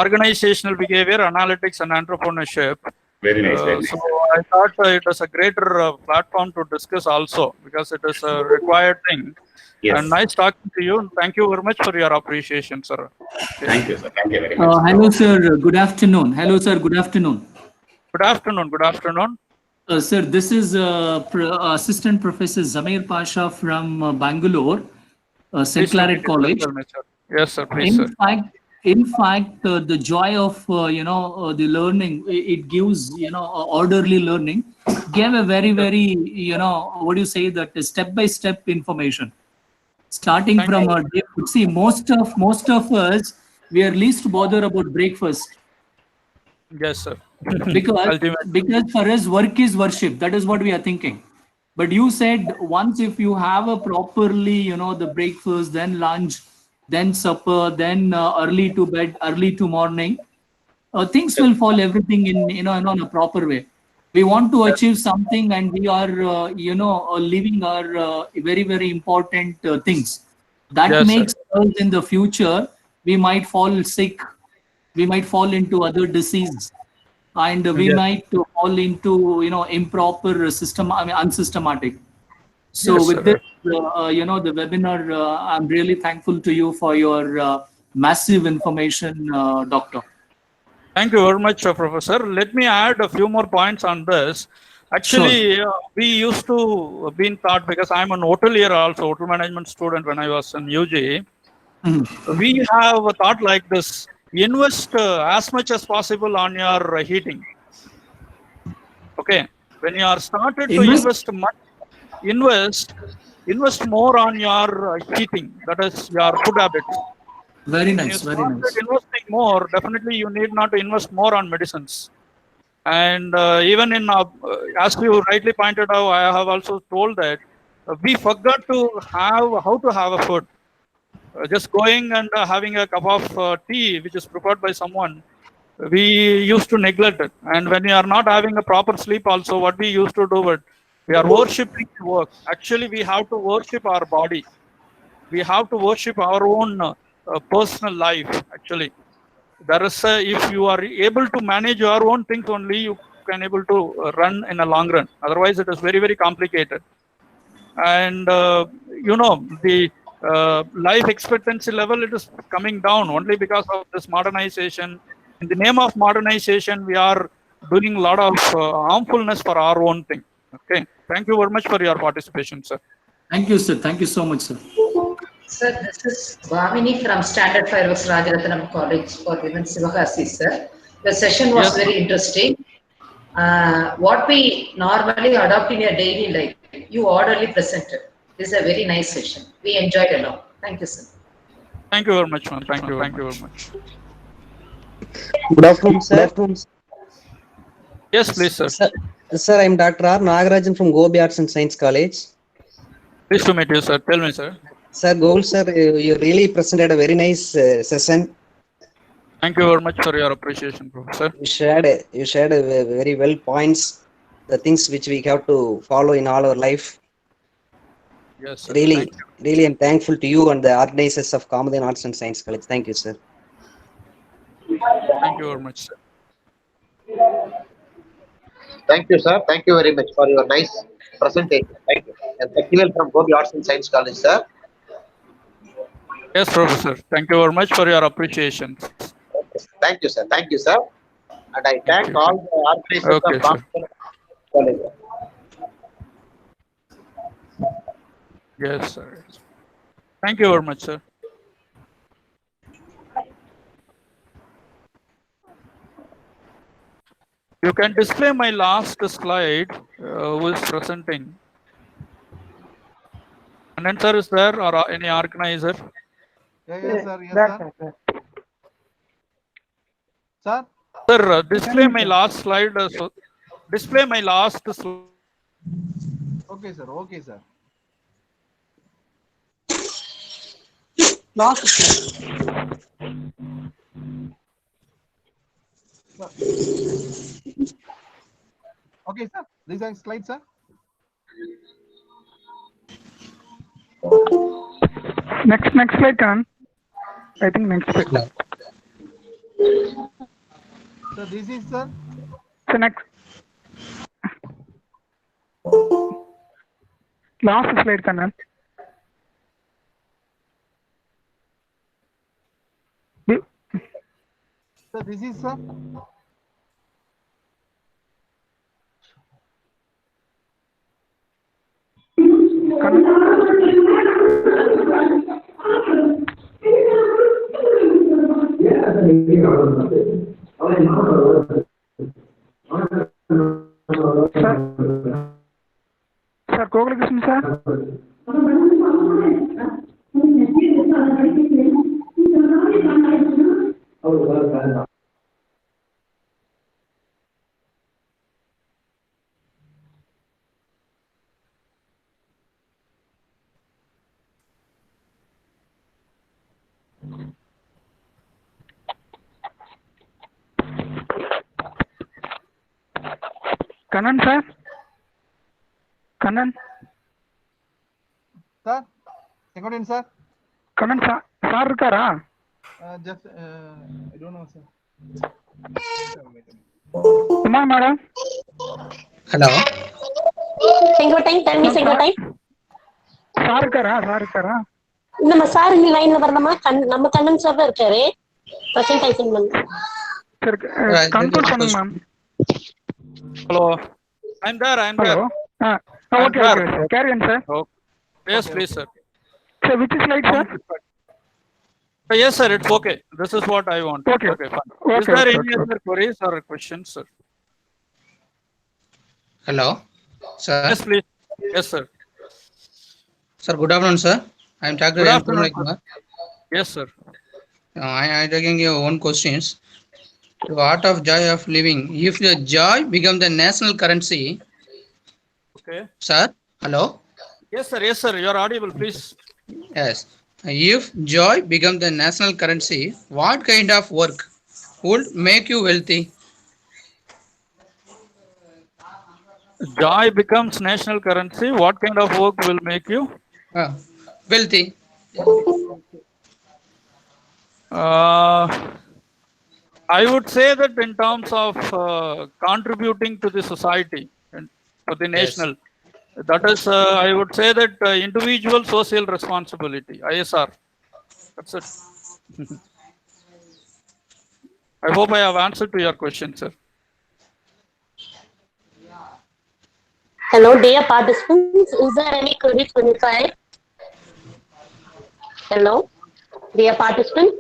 organizational behavior, analytics, and entrepreneurship. Very nice. Very nice. So I thought it was a greater platform to discuss also, because it is a required thing. Yes. And nice talking to you. Thank you very much for your appreciation, sir. Thank you, sir. Thank you very much. Hello, sir. Good afternoon. Hello, sir. Good afternoon. Good afternoon. Good afternoon. Sir, this is Assistant Professor Zamir Pasha from Bangalore, St. Claret College. Yes, sir. Please, In fact, the joy of the learning, it gives orderly learning. Gave a very what do you say, that step-by-step information, starting from our day. See, most of us, we are least bothered about breakfast. Yes, sir. because for us work is worship. That is what we are thinking. But you said once if you have a properly the breakfast, then lunch, then supper, then early to bed, early to morning, things will fall everything in a proper way. We want to achieve something, and we are living our very important things that makes us in the future. We might fall sick, we might fall into other disease, and we might fall into improper system, unsystematic. So with this the webinar, I'm really thankful to you for your massive information, Doctor. Thank you very much, Professor. Let me add a few more points on this. Actually, we used to be taught, because I'm an hotelier also, hotel management student when I was in UG. We have a thought like this: invest as much as possible on your heating. Okay, when you are started to invest more on your heating, that is your food habits. Very nice. When you started investing more, definitely you need not to invest more on medicines. And even in as you rightly pointed out, I have also told that we forgot to how to have a food. Just going and having a cup of tea which is prepared by someone, we used to neglect it. And when we are not having a proper sleep also, what we used to do, we are worshipping work. Actually, we have to worship our body. We have to worship our own personal life. Actually, there is if you are able to manage your own things, only you can able to run in a long run. Otherwise, it is very complicated. And the life expectancy level, it is coming down only because of this modernization. In the name of modernization, we are doing a lot of harmfulness for our own thing. Okay, thank you very much for your participation, sir. Thank you, sir. Thank you so much, sir. Sir, this is Bhavini from Standard Fireworks Rajaratnam College for Women Sivakasi, sir. The session was very interesting. What we normally adopt in your daily life, you orderly presented. This is a very nice session. We enjoyed a lot. Thank you, sir. Thank you very much, ma'am. Thank you very much. Good afternoon, sir. Yes, please, sir. Sir, I'm Dr. R. Nagarajan from Gobi Arts and Science College. Pleased to meet you, sir. Tell me, sir. Sir, Goul, sir, you really presented a very nice session. Thank you very much for your appreciation, Professor. You shared very well points, the things which we have to follow in all our life. Yes, sir. Really, I'm thankful to you and the organizers of Kamadhan Arts and Science College. Thank you, sir. Thank you very much, sir. Thank you, sir. Thank you very much for your nice presentation. Thank you. And Teknivel from Gobi Arts and Science College, sir. Yes, Professor. Thank you very much for your appreciation. Okay. Thank you, sir. Thank you, sir. And I thank you. all the organizers Okay, of sir. Boston College. Yes, sir. Thank you very much, sir. You can display my last slide. Who is presenting? Anand sir is there, or any organizer? Yes, sir. Yes, Back, sir. back. Sir? Sir, display my last slide. So display my last slide. Okay, sir. Okay, sir. Last. Okay, sir. This is slide, sir. Next slide, Kanan. I think next slide. So this is, sir. So next. Last slide, Kanan. So this is, sir. Sir, Gogalakrishnan, sir. Kanan, sir. Kanan. Sir? Second in, sir. Kanan, sir. Sir irukara? Just, I don't know, sir. Uma, madam. Hello. Single time, tell me single time. Sir irukara? நம்ம sir இந்த லைன்ல வரணுமா? நம்ம Kannan sir தான் இருக்காரு. Presentation பண்ணு. சரி, conclude பண்ணுங்க ma'am. Hello. I'm there. Hello. Okay, sir. Carry on, sir. Okay. Yes, please, sir. Sir, which slide, sir? Yes, sir. It's okay. This is what I want. Okay. Fine. Okay, Is there okay, any other queries or questions, sir? Hello, sir. Yes, please. Yes, sir. Sir, good afternoon, sir. I am Dr. Good M. afternoon, Kumar. Yes, sir. I am taking your own questions. The art of joy of living. If the joy become the national currency, Okay. sir. Hello. Yes, sir. Yes, sir. You're audible, please. Yes. If joy become the national currency, what kind of work would make you wealthy? Joy becomes national currency. What kind of work will make you Wealthy. I would say that in terms of contributing to the society and for the national, that is, I would say that individual social responsibility, ISR. That's it. I hope I have answered to your question, sir. Hello, dear participants. Is there any queries from your side? Hello, dear participants.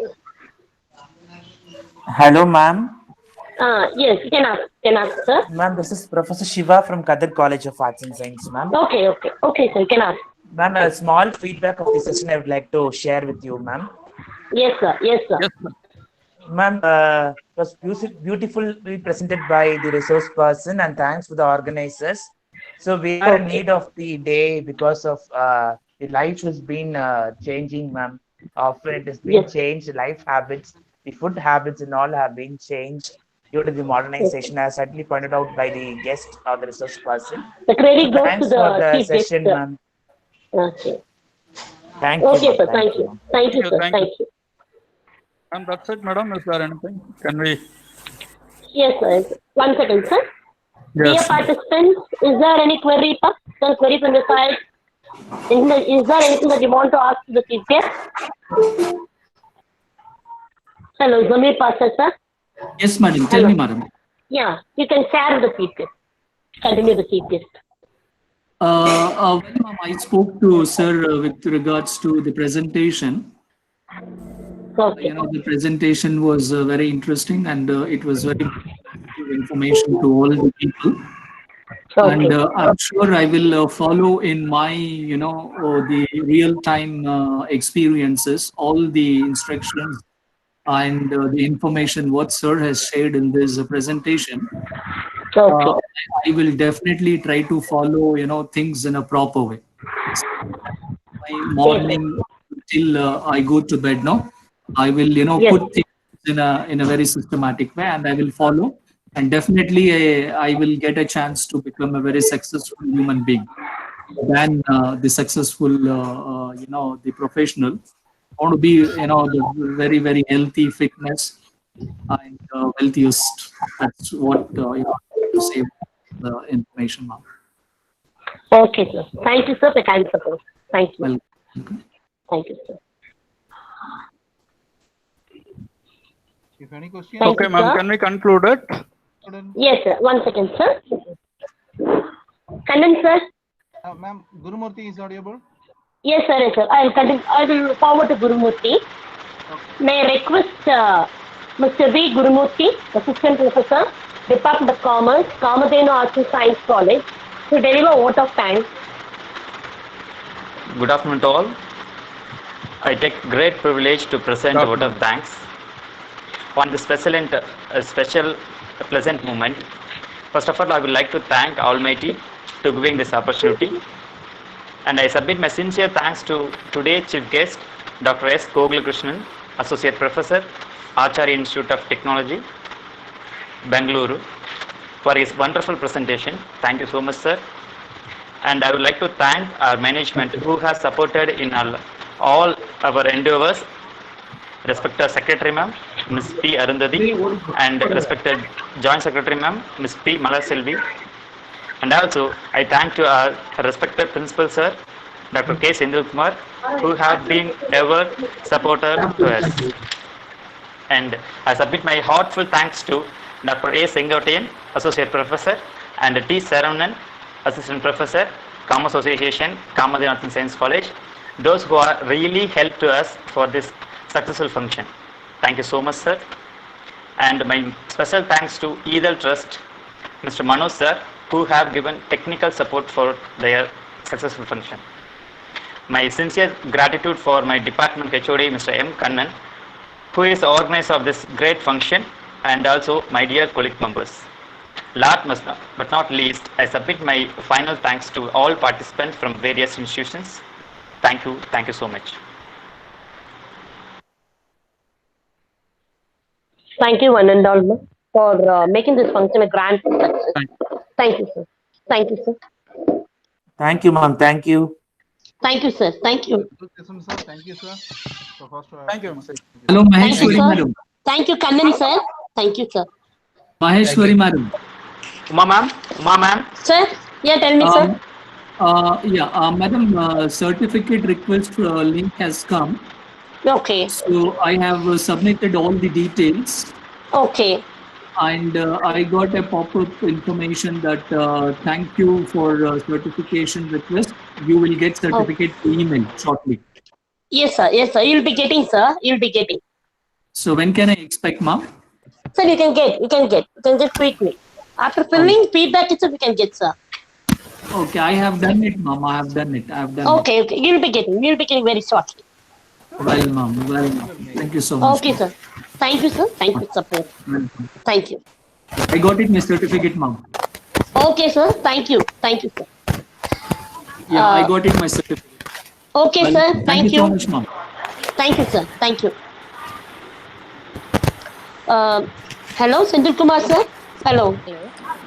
Hello, ma'am. Yes, you can ask, sir. Ma'am, this is Professor Shiva from Kadar College of Arts and Science, ma'am. Okay, sir, you can ask. Ma'am, a small feedback of the session I would like to share with you, ma'am. Yes, sir. Yes, sir. Ma'am, it was beautifully presented by the resource person, and thanks to the organizers. So we are in need of the day because of the life has been changing, ma'am. Often it has been changed, life habits, the food habits and all have been changed due to the modernization, as certainly pointed out by the guest or the resource person. The credit goes thanks to the for the chief session, guest, ma'am. Okay. Thank you. Okay, sir. Thank you. Thank you, sir. Thank Thank you. And that's it, madam. Is there anything? Can we? Yes, sir. 1 second, sir. Yes. Dear participants, is there any query, sir? Query from the side? Is there anything that you want to ask the chief guest? Hello, Zamir Pasha, sir. Yes, madam. Tell me, madam. Yeah, you can share the seat list. Continue the seat list. Well, ma'am, I spoke to sir with regards to the presentation. Okay. The presentation was very interesting, and it was very information to all the people. And I'm sure I will follow in my, the real-time experiences, all the instructions and the information what sir has shared in this presentation. I will definitely try to follow, things in a proper way. My morning till I go to bed now, I will, put things in a very systematic way, and I will follow. And definitely, I will get a chance to become a very successful human being than the successful, the professional. I want to be, the very, very healthy fitness and wealthiest. That's what to say the information, ma'am. Okay, sir. Thank you, sir, for kind support. Thank you. Welcome. Thank you, sir. If any questions? Okay, ma'am. Can we conclude it? Yes, sir. 1 second, sir. Kannan, sir. Ma'am, Gurumurthy is audible? Yes, sir. Yes, sir. I will forward to Gurumurthy. May I request Mr. V. Gurumurthy, Assistant Professor, Department of Commerce, Kamadhenu Arts and Science College, to deliver a vote of thanks. Good afternoon to all. I take great privilege to present a vote of thanks on this special pleasant moment. First of all, I would like to thank Almighty to giving this opportunity, and I submit my sincere thanks to today's chief guest, Dr. S. Gogalakrishnan, Associate Professor, Acharya Institute of Technology, Bengaluru, for his wonderful presentation. Thank you so much, sir. And I would like to thank our management who has supported in all our endeavors. Respected Secretary Ma'am, Ms. P. Arundhati, and respected Joint Secretary Ma'am, Ms. P. Malaselvi. And also, I thank to our respected Principal Sir, Dr. K. Sendilkumar, who have been ever supporter to us. And I submit my heartfelt thanks to Dr. A. Sengotian, Associate Professor, and T. Saravanan, Assistant Professor, Commerce Association, Kamadhenu Arts and Science College, those who are really helped to us for this successful function. Thank you so much, sir. And my special thanks to Edel Trust, Mr. Manoj sir, who have given technical support for their successful function. My sincere gratitude for my department HOD, Mr. M. Kannan, who is the organizer of this great function, and also my dear colleague members. Last but not least, I submit my final thanks to all participants from various institutions. Thank you so much. Thank you, one and all, for making this function a grand success. Thank you, sir. Thank you, sir. Thank you, ma'am. Thank you. Thank you, sir. Thank you. Thank you, sir. So first, thank you, sir. Hello, Thank you, Maheshwari sir. madam. Thank you, Kannan, sir. Thank you, sir. Maheshwari madam. Uma ma'am. Sir, yeah, tell me, sir. Madam, certificate request link has come. Okay. So I have submitted all the details. Okay. And I got a pop-up information that thank you for certification request. You will get certificate email shortly. Yes, sir. Yes, sir. You'll be getting, sir. You'll be getting. So when can I expect, ma'am? Sir, you can get quickly. After filling feedback itself, you can get, sir. Okay, I have done it, ma'am. I have done it. Okay. You'll be getting very shortly. Well, ma'am. Thank you so much. Okay, sir. Thank you, sir. Thank you, support. Thank you. I got it, my certificate, ma'am. Okay, sir. Thank you. Thank you, sir. Yeah, I got it, my certificate. Okay, well, sir. Thank you so much, ma'am. Thank you, sir. Thank you. Hello, Sendilkumar, sir. Hello.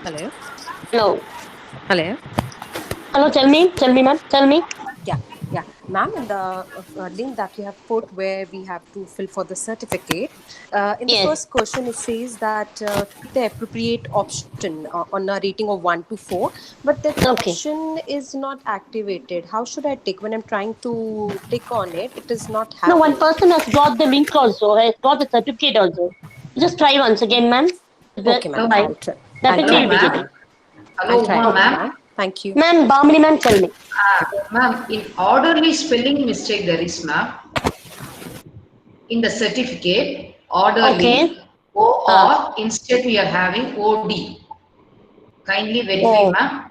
Hello. Hello. Hello. Hello, tell me, ma'am. Tell me. Yeah. Ma'am, in the link that you have put where we have to fill for the certificate, in the first question it says that the appropriate option on a rating of 1 to 4, but that option is not activated. How should I tick? When I'm trying to tick on it, it is not happening. No, one person has got the link also, has got the certificate also. Just try once again, ma'am. Okay, ma'am. Try. I'll try. Definitely I'll will be try. getting. Hello, I'll try. Uma, Okay, ma'am. ma'am. Thank you. Ma'am, Bhamini ma'am, tell me. Ma'am, in orderly spelling mistake there is, ma'am. In the certificate, orderly, Okay. OR, instead we are having OD. Kindly verify, Oh. ma'am.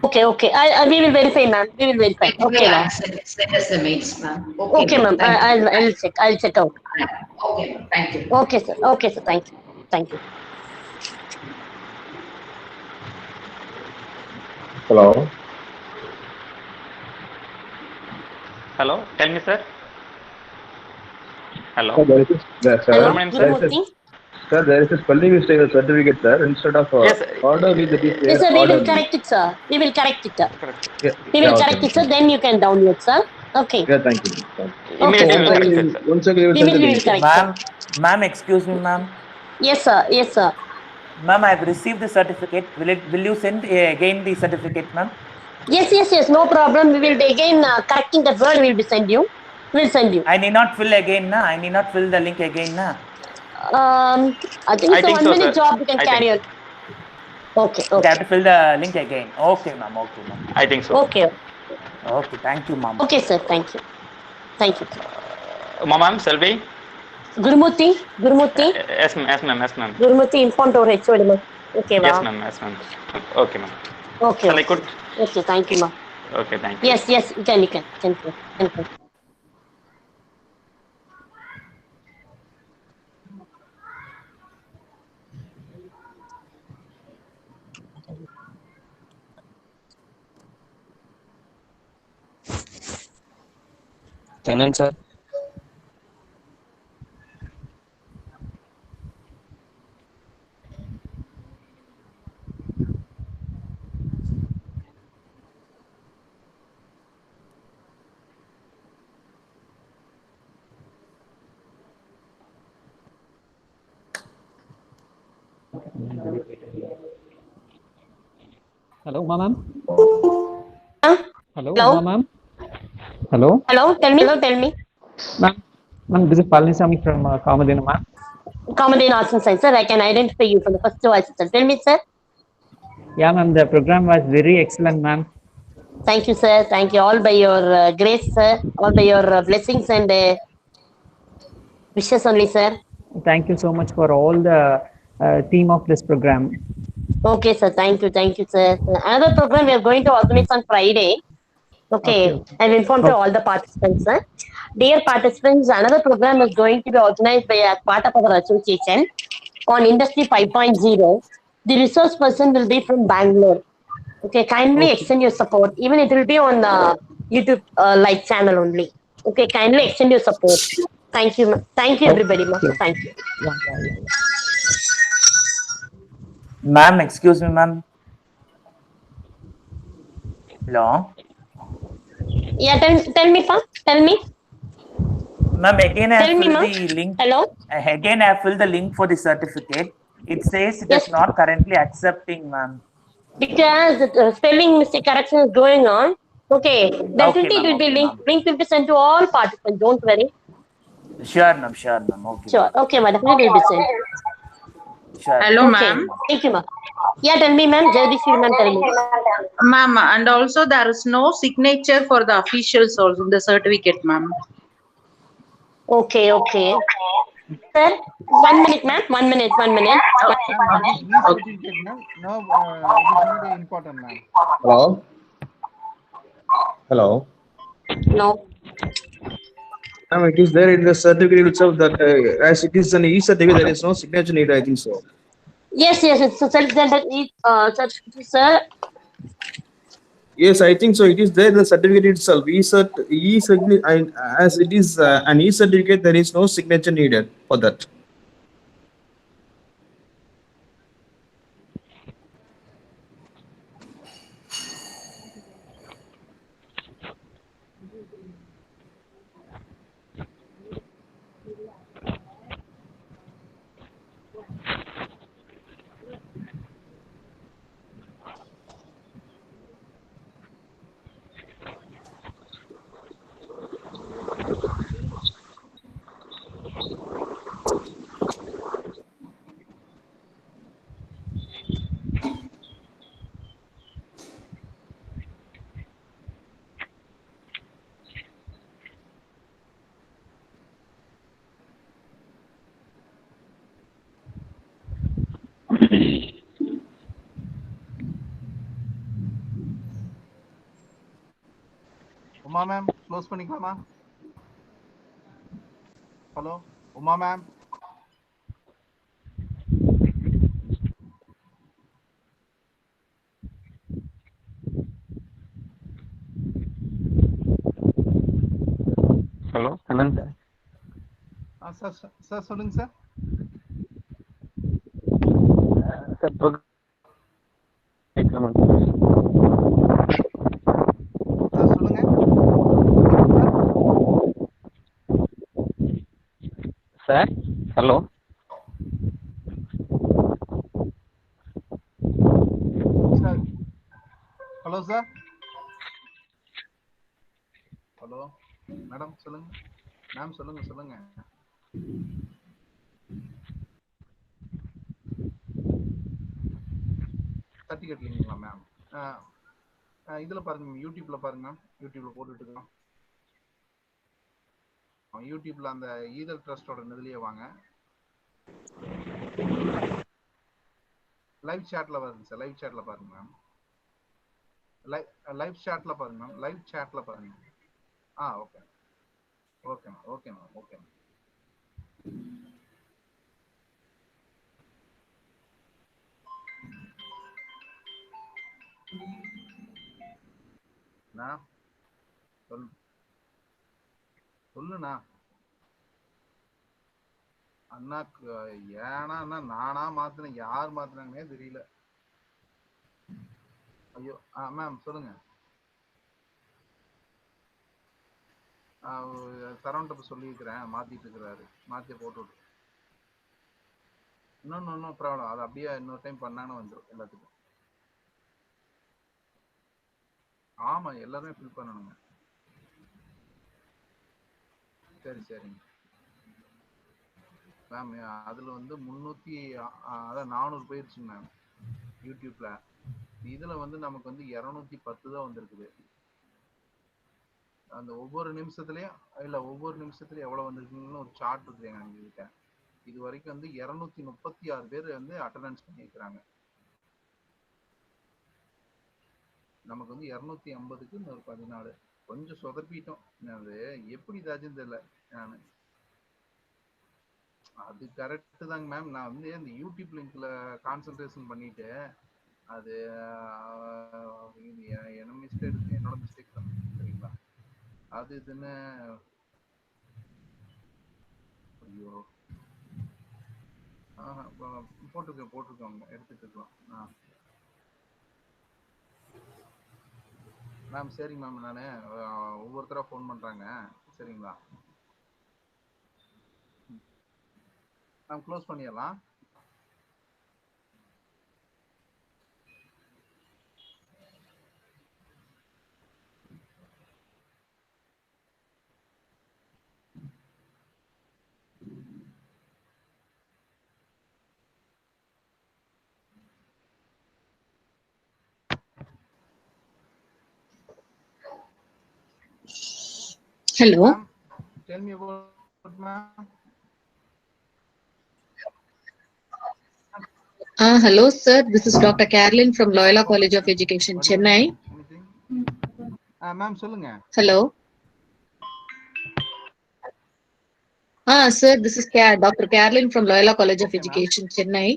Okay, okay. We will verify, ma'am. We will verify. Okay, ma'am. Send us the mails, ma'am. Okay, ma'am. Thank you. I'll check. I'll check out. Okay, ma'am. Thank you. Okay, sir. Okay, sir. Thank you. Thank you. Hello. Hello, tell me, sir. Hello. Sir, there is a, sir, Hello, Madam, there is Gurumurthy. a, sir, there is a spelling mistake in the certificate, sir. Instead of Yes, orderly, that is Yes, there sir. We will orderly. correct it, sir. We will correct it, sir. Yeah, We yeah, will okay. correct it, sir. Then you can download, sir. Okay. Yeah, thank you. Thank you. Okay, immediately sir. we'll Okay. correct it, sir. Once again, you will send the Immediately we link. will correct, sir. Ma'am, excuse me, ma'am. Yes, sir. Yes, sir. Ma'am, I've received the certificate. Will you send again the certificate, ma'am? Yes, yes, yes. No problem. We will again correcting that word. We will send you. We'll send you. I need not fill again, na. I need not fill the link again, na. I think I it's a think so, 1 minute sir. job. You can I carry on. think. Okay, Okay, I have okay. to fill the link again. Okay, ma'am. Okay, ma'am. I think so. Okay. Okay, thank you, ma'am. Okay, sir. Thank you. Thank you. Ma'am, Selvi? Gurumurthy. Gurumurthy. Yes, ma'am. Yes, ma'am. Yes, ma'am. Gurumurthy inform to our HOD, ma'am. Okay, Yes, wow. ma'am. Yes, ma'am. Okay, ma'am. Okay, Shall I okay. quit? Okay, thank you, ma'am. Okay, thank you. Yes, yes. You can, you can. Thank you. Thank you. Tenant, sir. Hello, ma'am. Hello, Hello? ma'am. Hello, Hello, tell me. Hello, tell me. ma'am. This is Palanisamy from Kamadena, ma'am. Common Arts and Science, sir. I can identify you from the first two assistant. Tell me, sir. Yeah, ma'am. The program was very excellent, ma'am. Thank you, sir. Thank you. All by your grace, sir. All by your blessings and wishes only, sir. Thank you so much for all the team of this program. Okay, sir. Thank you. Thank you, sir. Another program we are going to organize on Friday. Okay. I've informed to all the participants, sir. Dear participants, another program is going to be organized by a part of our association on Industry 5.0. The resource person will be from Bangalore. Okay, kindly extend your support. Even it will be on YouTube live channel only. Okay, kindly extend your support. Thank you, thank you, everybody, ma'am. Thank you. Ma'am, excuse me, ma'am. Hello. Yeah, tell me, pa. Tell me. Ma'am, again I Tell me, fill ma'am. the link. Hello. Again I fill the link for the certificate. It says it Yes. is not currently accepting, ma'am. Because the spelling mistake correction is going on. Okay, definitely it ma'am, will be okay, linked. ma'am. Link will be sent to all participants. Don't worry. Sure, ma'am. Sure, ma'am. Okay. Sure. Okay, madam. It will be sent. Sure. Hello, Okay. ma'am. Thank you, ma'am. Yeah, tell me, ma'am. Jagdishri, ma'am, tell me. Ma'am, and also there is no signature for the officials also in the certificate, ma'am. Okay, okay. Sir, 1 minute, ma'am. 1 minute, 1 minute. Ma'am, this certificate, ma'am. No, it is not important, ma'am. Hello. Hello. No. Ma'am, it is there in the certificate itself that as it is an e-certificate, there is no signature needed. I think so. Yes, yes, it's a self-centered, sir. Yes, I think so. It is there in the certificate itself. As it is an e-certificate, there is no signature needed for that. Uma ma'am close பண்ணிக்கலாமா? Hello Uma ma'am. Hello என்னங்க sir? Sir சொல்லுங்க sir. Sir சொல்லுங்க sir. Hello sir. Hello sir. Hello madam சொல்லுங்க. Ma'am சொல்லுங்க. Certificate லிங்க்ங்களா ma'am? இதுல பாருங்க, யூடியூப்ல பாருங்க மேம். யூடியூப்ல போட்டுட்டு இருக்கோம். யூடியூப்ல அந்த ஈதல் ட்ரஸ்டோட இதுலயே வாங்க. லைவ் சாட்ல வருங்க சார். லைவ் சாட்ல பாருங்க மேம். லைவ் சாட்ல பாருங்க மேம். லைவ் சாட்ல பாருங்க. Okay ma'am. சொல்லுண்ணா. அண்ணாக்கு ஏன்னா நானா மாத்தினேன், யார் மாத்தினாங்கன்னே தெரியல. ஐயோ மேம் சொல்லுங்க. சரவண்ட சொல்லியிருக்கிறேன், மாத்திட்டு இருக்கிறாரு. மாத்திய போட்டு விட்டு இன்னும் ப்ராப்ளம். அது அப்படியே இன்னொரு டைம் பண்ணான்னு வந்துடும் எல்லாத்துக்கும். ஆமா எல்லாருமே ஃபில் பண்ணணுங்க. சரிங்க மேம். அதுல வந்து 400 போயிருச்சுங்க மேம் யூடியூப்ல. இதுல வந்து நமக்கு வந்து 210 தான் வந்திருக்குது. அந்த ஒவ்வொரு நிமிஷத்துலயும் எவ்வளவு வந்திருக்குன்னு ஒரு சார்ட் இருக்கு எங்ககிட்ட. இது வரைக்கும் வந்து 236 பேர் வந்து அட்டெண்டன்ஸ் பண்ணியிருக்கிறாங்க. நமக்கு வந்து 250க்கு இன்னொரு 14. கொஞ்சம் சொதப்பிட்டோம். அது எப்படி இதாச்சுன்னு தெரியல. அது கரெக்ட் தாங்க மேம். நான் வந்து இந்த யூடியூப் லிங்க்ல கான்சென்ட்ரேஷன் பண்ணிட்டு அது என்னோட மிஸ்டேக் தான். சரிங்களா? அது இதுன்னு ஐயோ போட்டிருக்கோங்க, எடுத்துட்டு இருக்கலாம் மேம். சரிங்க மேம். நானு ஒவ்வொருத்தரா ஃபோன் பண்றாங்க. சரிங்களா மேம்? க்ளோஸ் பண்ணிடலாம். Hello. Ma'am, tell me about ma'am. Hello, sir. This is Dr. Carolyn from Loyola College of Education, Chennai. Ma'am, சொல்லுங்க. Hello. Sir, this is Dr. Carolyn from Loyola College of Education, Chennai.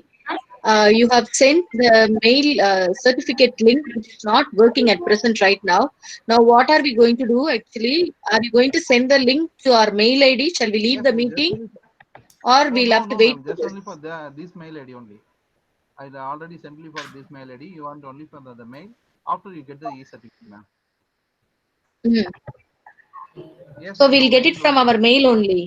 You have sent the mail certificate link, which is not working at present right now. Now, what are we going to do actually? Are you going to send the link to our mail ID? Shall we leave the meeting? Or we'll have to wait? Just only for this mail ID only. I already sent you for this mail ID. You want only for the mail. After you get the e-certificate, ma'am. Yes, so we'll get it from our mail only.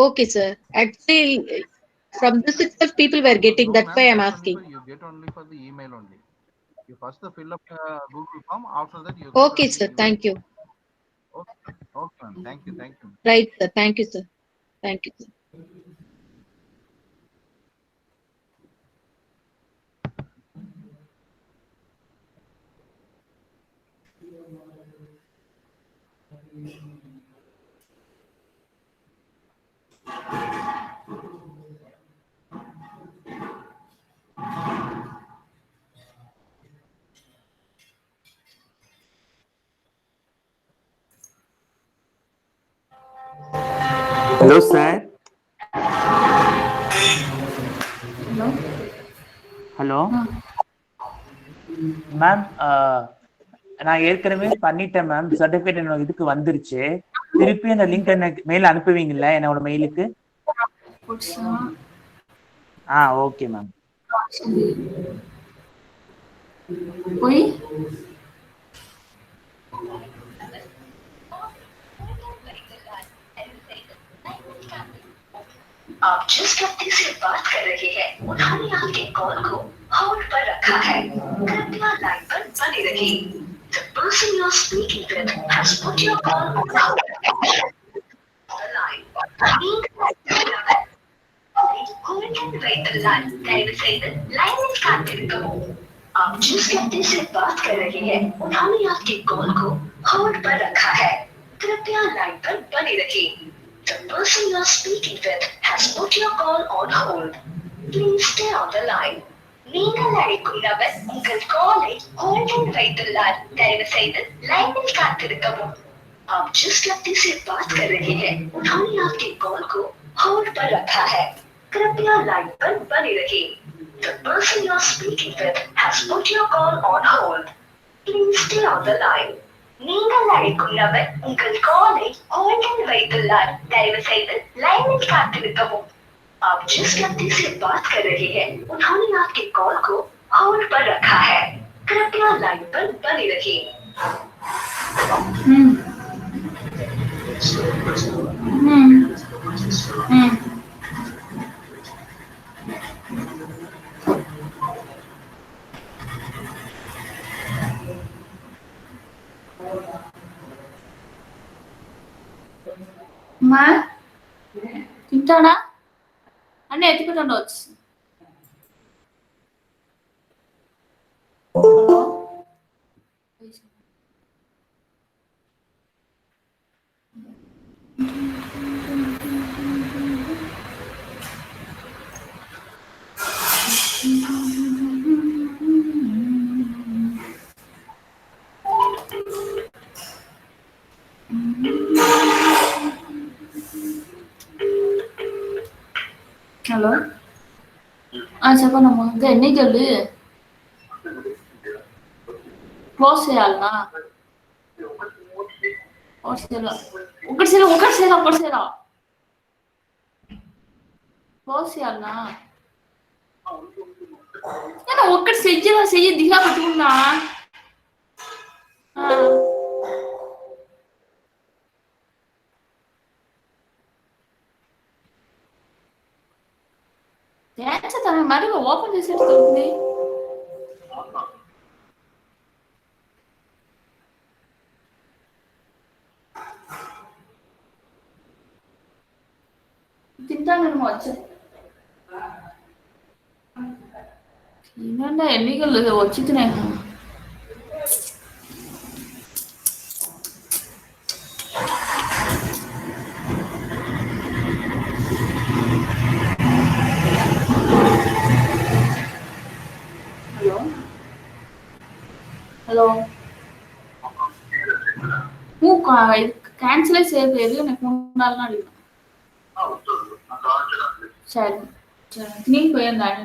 Okay, sir. Actually, from this itself, people were getting. That's why I'm asking. You get only for the email only. You first fill up Google form. After that, you. Okay, sir. Thank you. Okay, ma'am. Thank you. Right, sir. Thank you, sir. Thank you, sir. Hello, sir. Hello ma'am, நான் ஏற்கனவே பண்ணிட்டேன் ma'am. Certificate என்னோட இதுக்கு வந்துருச்சு. திருப்பி அந்த link எனக்கு mail அனுப்புவீங்கல்ல என்னோட மெயிலுக்கு? Okay ma'am. போய் आप जिस व्यक्ति से बात कर रहे हैं उन्होंने आपके कॉल को होल्ड पर रखा है, कृपया लाइन पर बने रहिए। The person you are speaking with has put your call on hold. The line. Hold and wait the line. தயவு செய்து லைனில் காத்திருக்கவும். आप जिस व्यक्ति से बात कर रहे हैं उन्होंने आपके कॉल को होल्ड पर रखा है, कृपया लाइन पर बने रहिए। The person you are speaking with has put your call on hold. Please stay on the line. நீங்கள் அழைக்குள்ளவர் உங்கள் காலை ஹோல்டில் வைத்துள்ளார், தயவு செய்து லைனில் காத்திருக்கவும்। आप जिस व्यक्ति से बात कर रहे हैं उन्होंने आपके कॉल को होल्ड पर रखा है, कृपया लाइन पर बने रहिए। The person you are speaking with has put your call on hold. Please stay on the line. நீங்கள் அழைக்குள்ளவர் உங்கள் காலை ஹோல்டில் வைத்துள்ளார், தயவு செய்து லைனில் காத்திருக்கவும்। आप जिस व्यक्ति से बात कर रहे हैं उन्होंने आपके कॉल को होल्ड पर रखा है, कृपया लाइन पर बने रहिए। మా తింటాడా అన్నీ ఎత్తుకుంటాడు వచ్చి హలో చెప్పనమ్మా. ఇంకా ఎన్నికలు క్లోజ్ చేయాలనా? ఒకటి సేలా క్లోజ్ చేయాలనా? నేను ఒక్కటి చెయ్యి దిగా పెట్టుకున్నా. తన మరి ఓపెన్ చేసేది దొరుకుతుంది. తింటాను వచ్చా ఏంటంటే ఎన్నికలు వచ్చినాయి. హలో నువ్వు క్యాన్సిల్ చేయలేదు, నాకు ఉండాలని అడిగిన. సరే నీకు పోయింది ఆయన.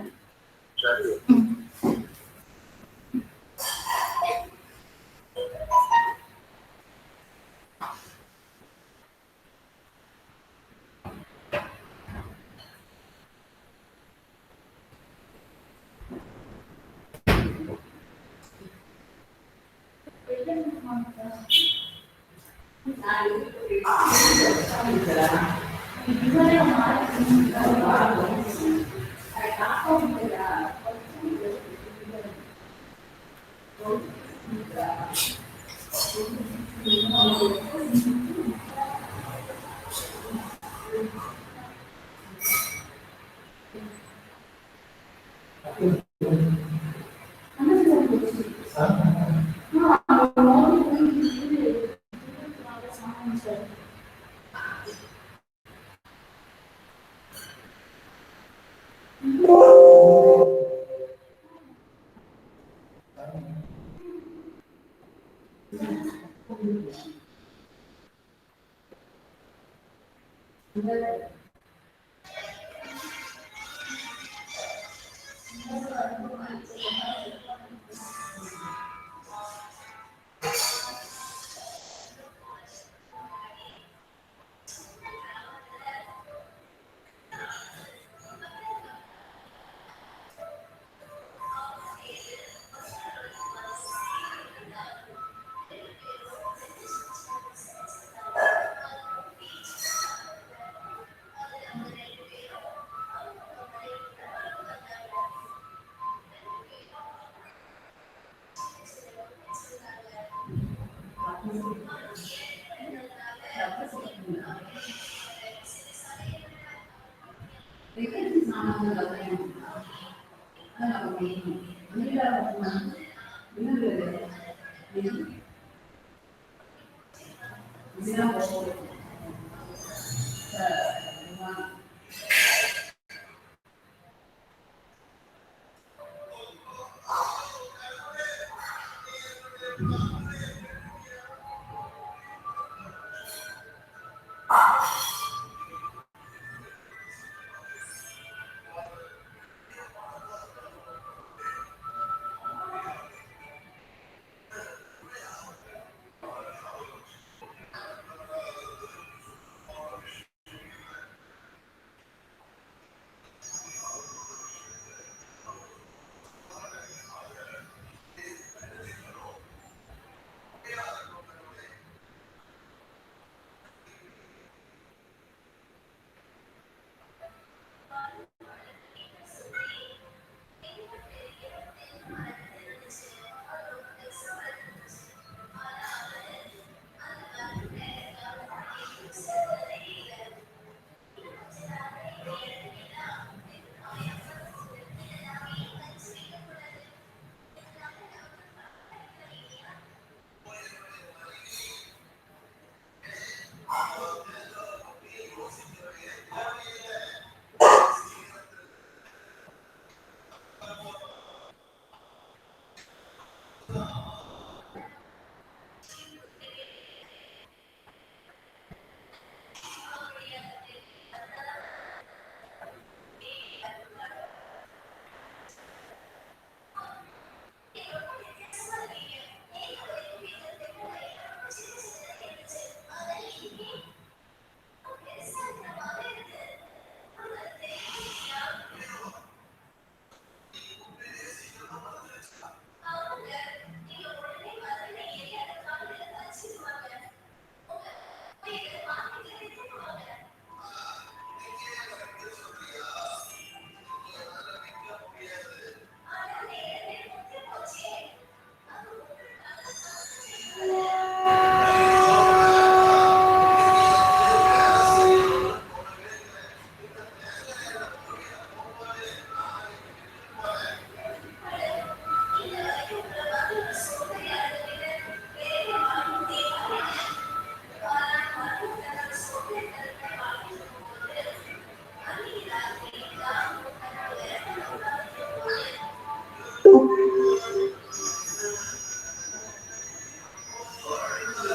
Thank you.